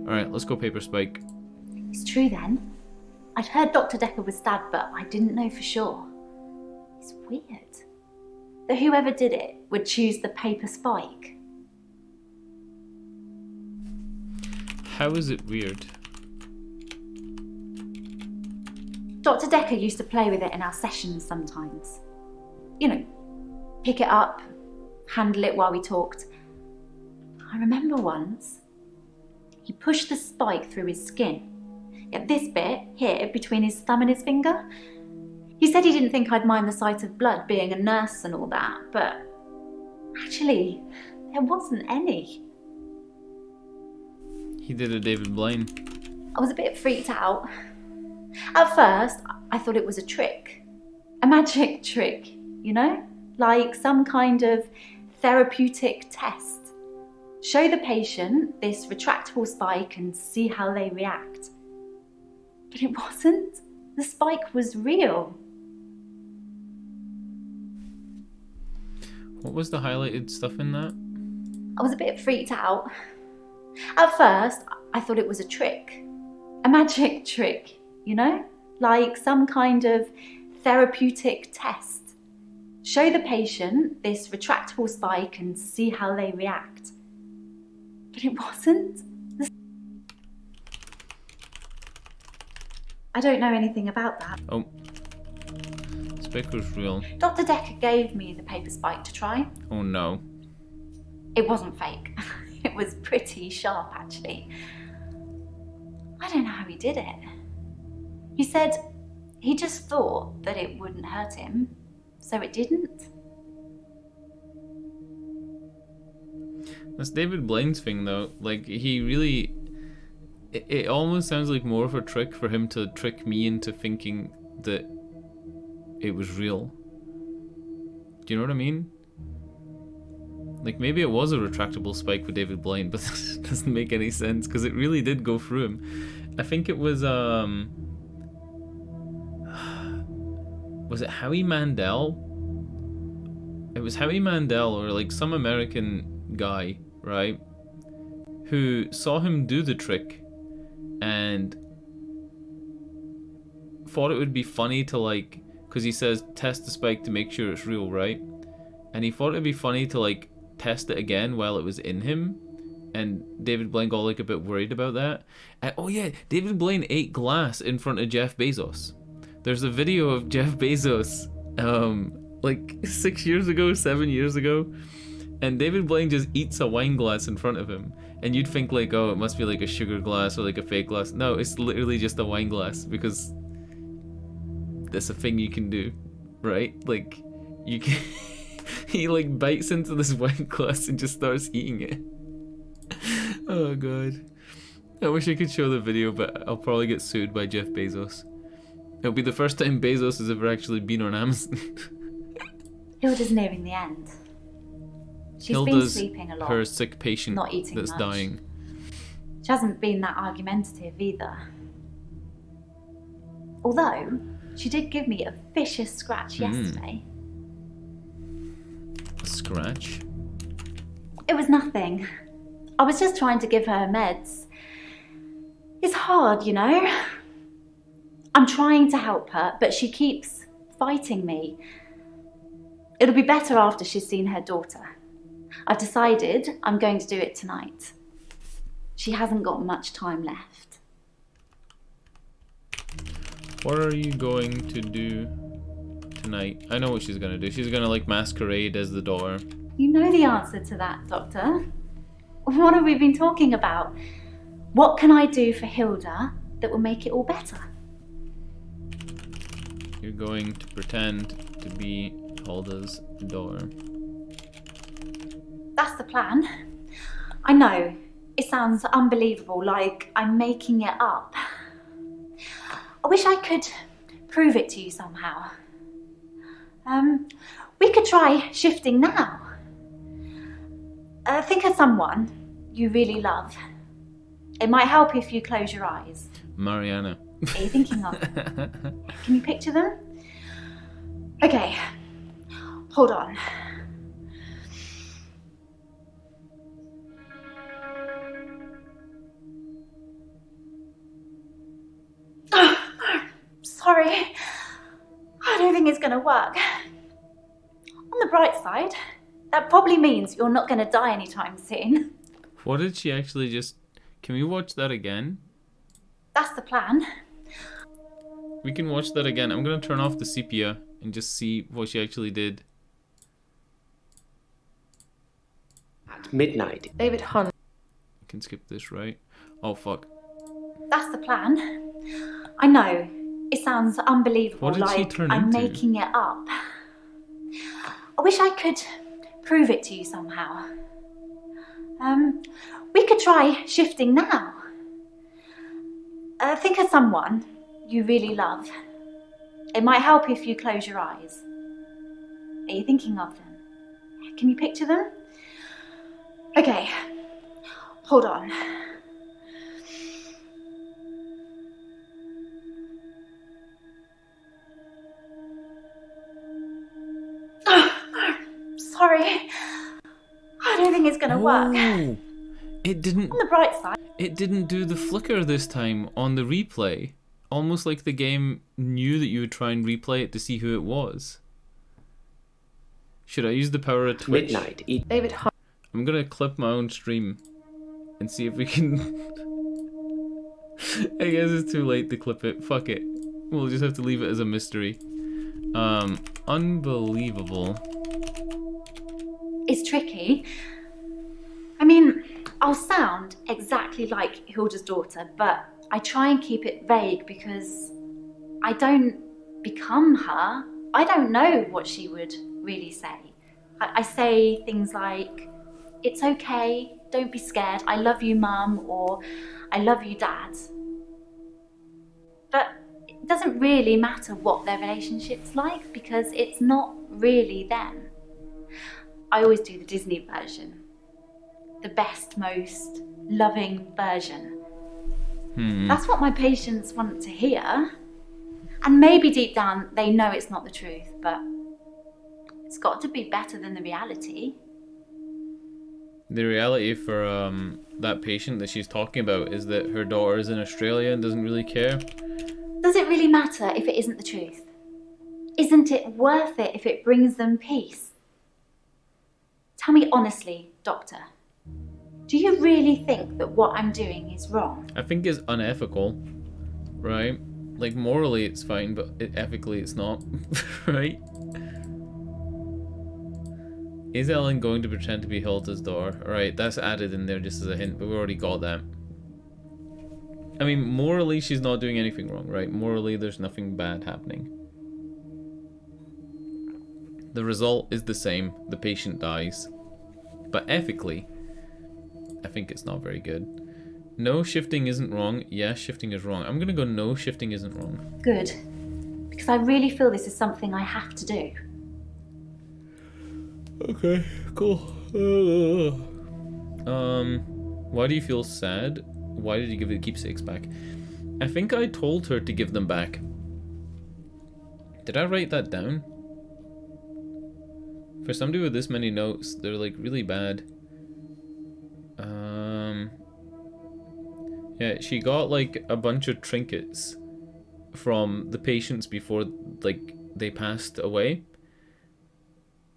Alright, let's go paper spike. It's true then. I'd heard Dr. Dekker was stabbed, but I didn't know for sure. It's weird that whoever did it would choose the paper spike. How is it weird? Dr. Dekker used to play with it in our sessions sometimes. You know, pick it up, handle it while we talked. I remember once, he pushed the spike through his skin. At this bit here, between his thumb and his finger. He said he didn't think I'd mind the sight of blood, being a nurse and all that, but actually, there wasn't any. He did a David Blaine. I was a bit freaked out. At first, I thought it was a trick. A magic trick, you know? Like some kind of therapeutic test. Show the patient this retractable spike and see how they react. But it wasn't. The spike was real. What was the highlighted stuff in that? I was a bit freaked out. At first, I thought it was a trick. A magic trick, you know? Like some kind of therapeutic test. Show the patient this retractable spike and see how they react. But it wasn't. I don't know anything about that. Oh. Spike was real. Dr. Dekker gave me the paper spike to try. Oh no. It wasn't fake. It was pretty sharp, actually. I don't know how he did it. He said he just thought that it wouldn't hurt him, so it didn't. That's David Blaine's thing, though. Like, he really... It almost sounds like more of a trick for him to trick me into thinking that it was real. Do you know what I mean? Like, maybe it was a retractable spike for David Blaine, but that doesn't make any sense, because it really did go through him. I think it was, was it Howie Mandel? It was Howie Mandel, or like some American guy, right? Who saw him do the trick and thought it would be funny to, like, because he says test the spike to make sure it's real, right? And he thought it'd be funny to, like, test it again while it was in him. And David Blaine got, like, a bit worried about that. And, oh yeah, David Blaine ate glass in front of Jeff Bezos. There's a video of Jeff Bezos, like 6 years ago, 7 years ago, and David Blaine just eats a wine glass in front of him. And you'd think, like, oh, it must be like a sugar glass or like a fake glass. No, it's literally just a wine glass, because that's a thing you can do, right? Like, you can... he, like, bites into this wine glass and just starts eating it. Oh, God. I wish I could show the video, but I'll probably get sued by Jeff Bezos. It'll be the first time Bezos has ever actually been on Amazon. Hilda's nearing the end. She's Hilda's been sleeping a lot. her sick patient not eating that's much. dying. She hasn't been that argumentative either. Although, she did give me a vicious scratch yesterday. A scratch? It was nothing. I was just trying to give her meds. It's hard, you know? I'm trying to help her, but she keeps fighting me. It'll be better after she's seen her daughter. I've decided I'm going to do it tonight. She hasn't got much time left. What are you going to do tonight? I know what she's gonna do. She's gonna, like, masquerade as the daughter. You know the answer to that, Doctor. What have we been talking about? What can I do for Hilda that will make it all better? You're going to pretend to be Hilda's daughter. That's the plan. I know, it sounds unbelievable, like I'm making it up. I wish I could prove it to you somehow. We could try shifting now. Think of someone you really love. It might help if you close your eyes. Mariana. Are you thinking of them? Can you picture them? Okay, hold on. Sorry, I don't think it's going to work. On the bright side, that probably means you're not going to die anytime soon. What did she actually just... Can we watch that again? That's the plan. We can watch that again. I'm gonna turn off the sepia and just see what she actually did. At midnight. David Hunt. I can skip this, right? Oh, fuck. That's the plan. I know, it sounds unbelievable, What did she like turn I'm into? making it up. I wish I could prove it to you somehow. We could try shifting now. Think of someone you really love. It might help if you close your eyes. Are you thinking of them? Can you picture them? Okay, hold on. Sorry, I don't think it's gonna work. It didn't... On the bright side. It didn't do the flicker this time on the replay. Almost like the game knew that you would try and replay it to see who it was. Should I use the power of Twitch? Midnight. David Hunt. I'm gonna clip my own stream and see if we can... I guess it's too late to clip it. Fuck it. We'll just have to leave it as a mystery. Unbelievable. It's tricky. I mean, I'll sound exactly like Hilda's daughter, but I try and keep it vague because I don't become her. I don't know what she would really say. I say things like, it's okay, don't be scared, I love you, Mum, or I love you, Dad. But it doesn't really matter what their relationship's like because it's not really them. I always do the Disney version. The best, most loving version. That's what my patients want to hear. And maybe deep down they know it's not the truth, but it's got to be better than the reality. The reality for that patient that she's talking about is that her daughter is in Australia and doesn't really care. Does it really matter if it isn't the truth? Isn't it worth it if it brings them peace? Tell me honestly, Doctor, do you really think that what I'm doing is wrong? I think it's unethical, right? Like, morally it's fine, but ethically it's not, right? Is Ellen going to pretend to be Hilda's daughter? Alright, that's added in there just as a hint, but we already got that. I mean, morally she's not doing anything wrong, right? Morally there's nothing bad happening. The result is the same. The patient dies. But ethically, I think it's not very good. No, shifting isn't wrong. Yeah, shifting is wrong. I'm gonna go no, shifting isn't wrong. Good. Because I really feel this is something I have to do. Okay, cool. Why do you feel sad? Why did you give the keepsakes back? I think I told her to give them back. Did I write that down? For somebody with this many notes, they're like really bad. Yeah, she got like a bunch of trinkets from the patients before like they passed away.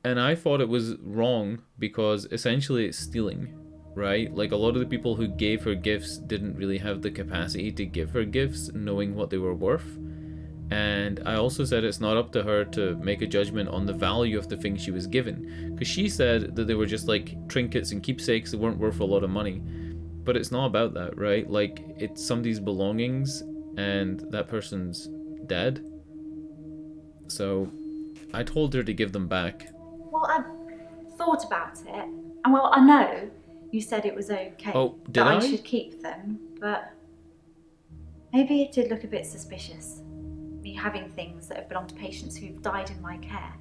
And I thought it was wrong because essentially it's stealing, right? Like a lot of the people who gave her gifts didn't really have the capacity to give her gifts knowing what they were worth. And I also said it's not up to her to make a judgment on the value of the things she was given. Because she said that they were just like trinkets and keepsakes that weren't worth a lot of money. But it's not about that, right? Like, it's somebody's belongings and that person's dead. So I told her to give them back. Well, I thought about it. And well, I know you said it was okay did that I? I should keep them. But maybe it did look a bit suspicious. Me having things that have belonged to patients who've died in my care.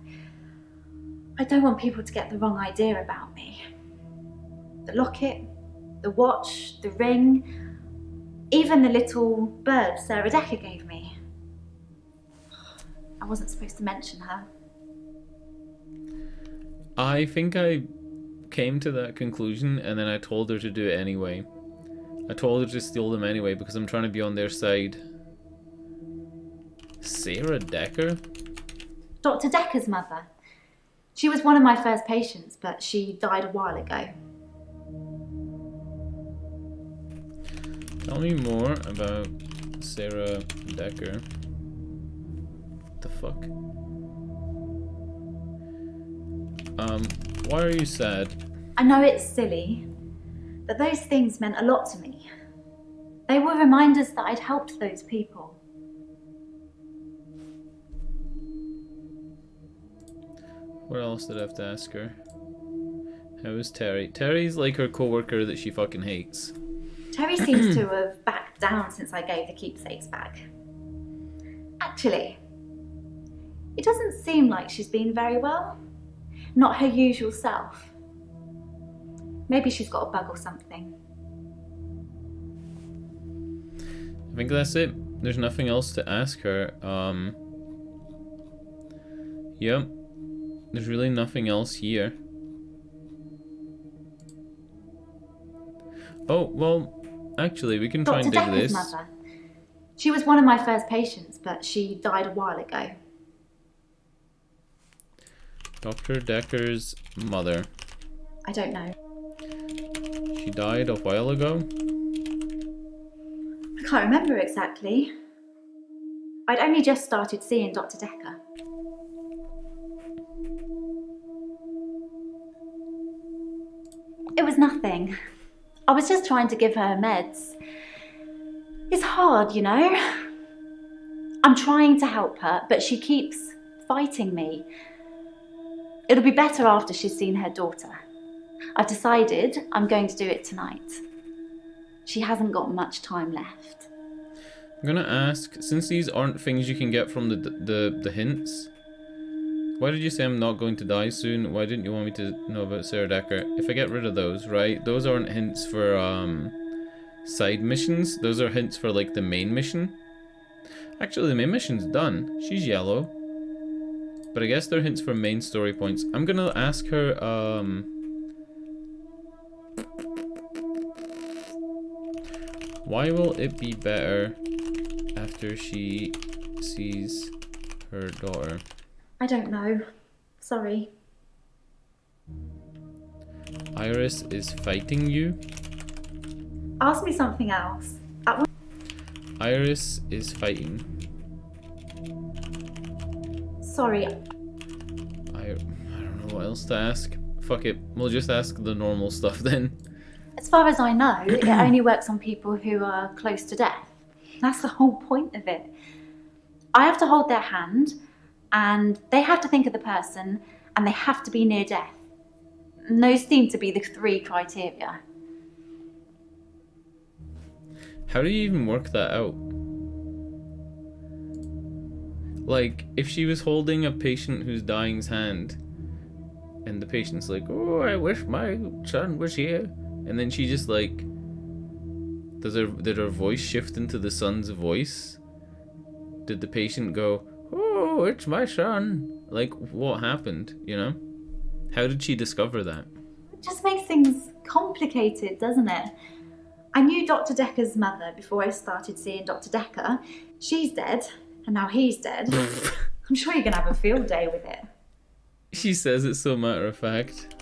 I don't want people to get the wrong idea about me. The locket, the watch, the ring, even the little bird Sarah Dekker gave me. I wasn't supposed to mention her. I think I came to that conclusion and then I told her to do it anyway. I told her to steal them anyway because I'm trying to be on their side. Sarah Dekker? Dr. Dekker's mother. She was one of my first patients, but she died a while ago. Tell me more about Sarah Dekker. The fuck? Why are you sad? I know it's silly, but those things meant a lot to me. They were reminders that I'd helped those people. What else did I have to ask her? How is Terry? Terry's like her coworker that she fucking hates. Terry seems to have backed down since I gave the keepsakes back. Actually, it doesn't seem like she's been very well. Not her usual self. Maybe she's got a bug or something. I think that's it. There's nothing else to ask her. Yep. There's really nothing else here. Oh, well, actually, we can try and dig this. Dr. Dekker's mother. She was one of my first patients, but she died a while ago. Dr. Dekker's mother. I don't know. She died a while ago? I can't remember exactly. I'd only just started seeing Dr. Dekker. It was nothing. I was just trying to give her meds. It's hard, you know? I'm trying to help her, but she keeps fighting me. It'll be better after she's seen her daughter. I've decided I'm going to do it tonight. She hasn't got much time left. I'm gonna ask, since these aren't things you can get from the hints, why did you say I'm not going to die soon? Why didn't you want me to know about Sarah Dekker? If I get rid of those, right? Those aren't hints for side missions. Those are hints for like the main mission. Actually, the main mission's done. She's yellow. But I guess they're hints for main story points. I'm gonna ask her, why will it be better after she sees her daughter? I don't know. Sorry. Iris is fighting you? Ask me something else. Iris is fighting. Sorry. I don't know what else to ask. Fuck it. We'll just ask the normal stuff then. As far as I know, it only works on people who are close to death. That's the whole point of it. I have to hold their hand, and they have to think of the person, and they have to be near death. And those seem to be the 3 criteria. How do you even work that out? Like, if she was holding a patient who's dying's hand, and the patient's like, oh, I wish my son was here, and then she just like, did her voice shift into the son's voice? Did the patient go, oh, it's my son? Like, what happened, you know? How did she discover that? It just makes things complicated, doesn't it? I knew Dr. Dekker's mother before I started seeing Dr. Dekker. She's dead, and now he's dead. I'm sure you're going to have a field day with it. She says it so matter of fact.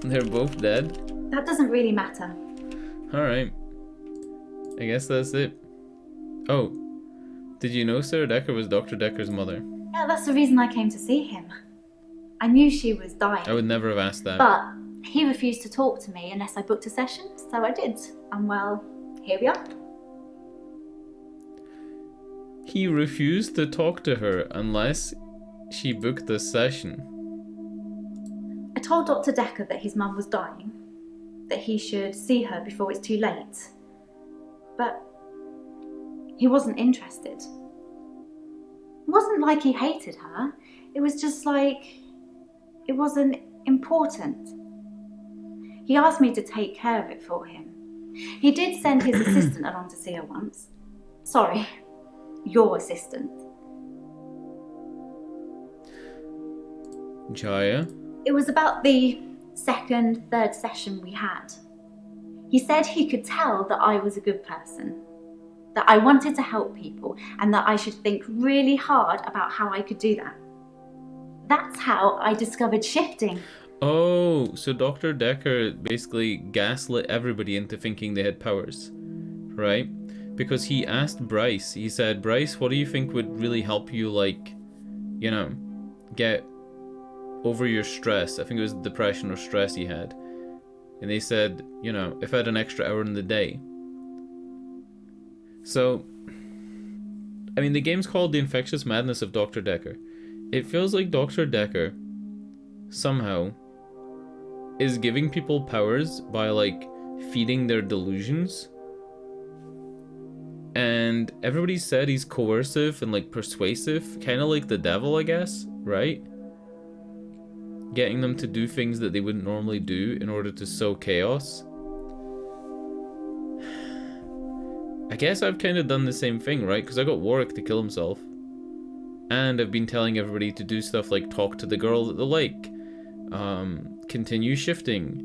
They're both dead. That doesn't really matter. Alright. I guess that's it. Oh, did you know Sarah Dekker was Dr. Dekker's mother? Yeah, that's the reason I came to see him. I knew she was dying. I would never have asked that. But he refused to talk to me unless I booked a session, so I did. And well, here we are. He refused to talk to her unless she booked a session. I told Dr. Dekker that his mum was dying, that he should see her before it's too late. But he wasn't interested. It wasn't like he hated her. It was just like it wasn't important. He asked me to take care of it for him. He did send his assistant along to see her once. Sorry, your assistant. Jaya? It was about the 2nd, 3rd session we had. He said he could tell that I was a good person, that I wanted to help people, and that I should think really hard about how I could do that. That's how I discovered shifting. Oh, so Dr. Dekker basically gaslit everybody into thinking they had powers, right? Because he asked Bryce, he said, Bryce, what do you think would really help you, like, you know, get over your stress? I think it was depression or stress he had. And they said, you know, if I had an extra hour in the day. So, I mean, the game's called The Infectious Madness of Dr. Dekker. It feels like Dr. Dekker somehow is giving people powers by, like, feeding their delusions. And everybody said he's coercive and, like, persuasive, kind of like the devil, I guess, right? Getting them to do things that they wouldn't normally do in order to sow chaos. I guess I've kind of done the same thing, right? Because I got Warwick to kill himself. And I've been telling everybody to do stuff like talk to the girl at the lake. Continue shifting.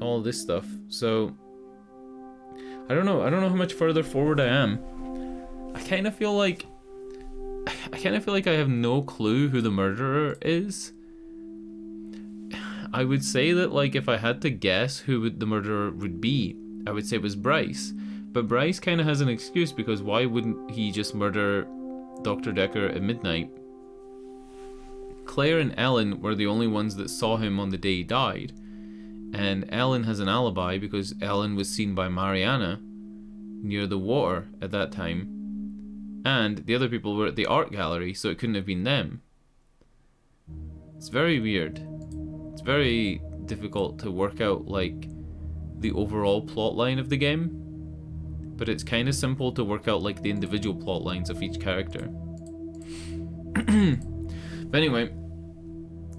All this stuff. So, I don't know how much further forward I am. I kind of feel like I have no clue who the murderer is. I would say that, like, if I had to guess who the murderer would be, I would say it was Bryce. But Bryce kind of has an excuse, because why wouldn't he just murder Dr. Dekker at midnight? Claire and Ellen were the only ones that saw him on the day he died. And Ellen has an alibi because Ellen was seen by Mariana near the water at that time. And the other people were at the art gallery, so it couldn't have been them. It's very weird. It's very difficult to work out, like, the overall plot line of the game. But it's kind of simple to work out, like, the individual plot lines of each character. But anyway,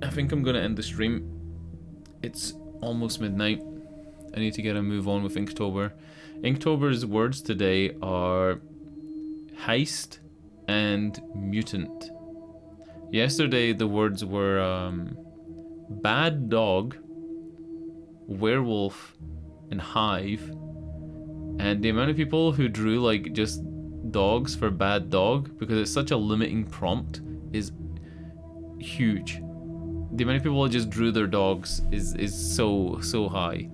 I think I'm going to end the stream. It's almost midnight. I need to get a move on with Inktober. Inktober's words today are heist and mutant. Yesterday the words were bad dog, werewolf, and hive. And the amount of people who drew, like, just dogs for bad dog, because it's such a limiting prompt, is huge. The amount of people that just drew their dogs is so high.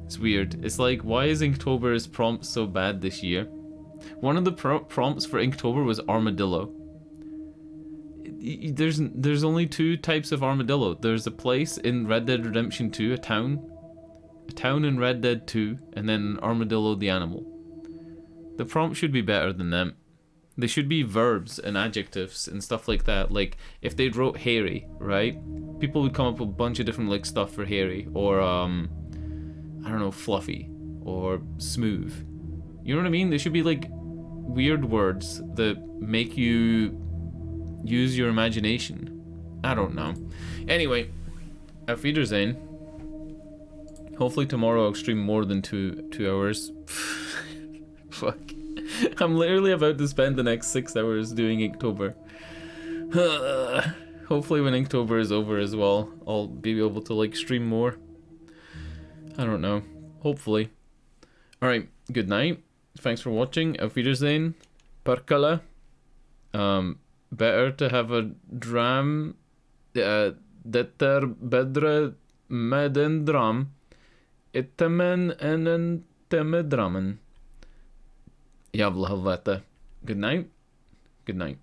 It's weird. It's like, why is Inktober's prompt so bad this year? One of the prompts for Inktober was armadillo. There's only 2 types of armadillo. There's a place in Red Dead Redemption 2, a town in Red Dead 2, and then an armadillo the animal. The prompt should be better than them. They should be verbs and adjectives and stuff like that. Like, if they wrote hairy, right? People would come up with a bunch of different, like, stuff for hairy. Or, I don't know, fluffy. Or smooth. You know what I mean? They should be, like, weird words that make you use your imagination. I don't know. Anyway, auf Wiedersehen. Hopefully tomorrow I'll stream more than two hours. Fuck. I'm literally about to spend the next 6 hours doing Inktober. Hopefully when Inktober is over as well, I'll be able to like stream more. I don't know. Hopefully. Alright, good night. Thanks for watching. Auf Wiedersehen. Perkele. Better to have a dram. Detter bedre med en dram. Itemen en en teme drammen. Jävla helvete. Good night. Good night.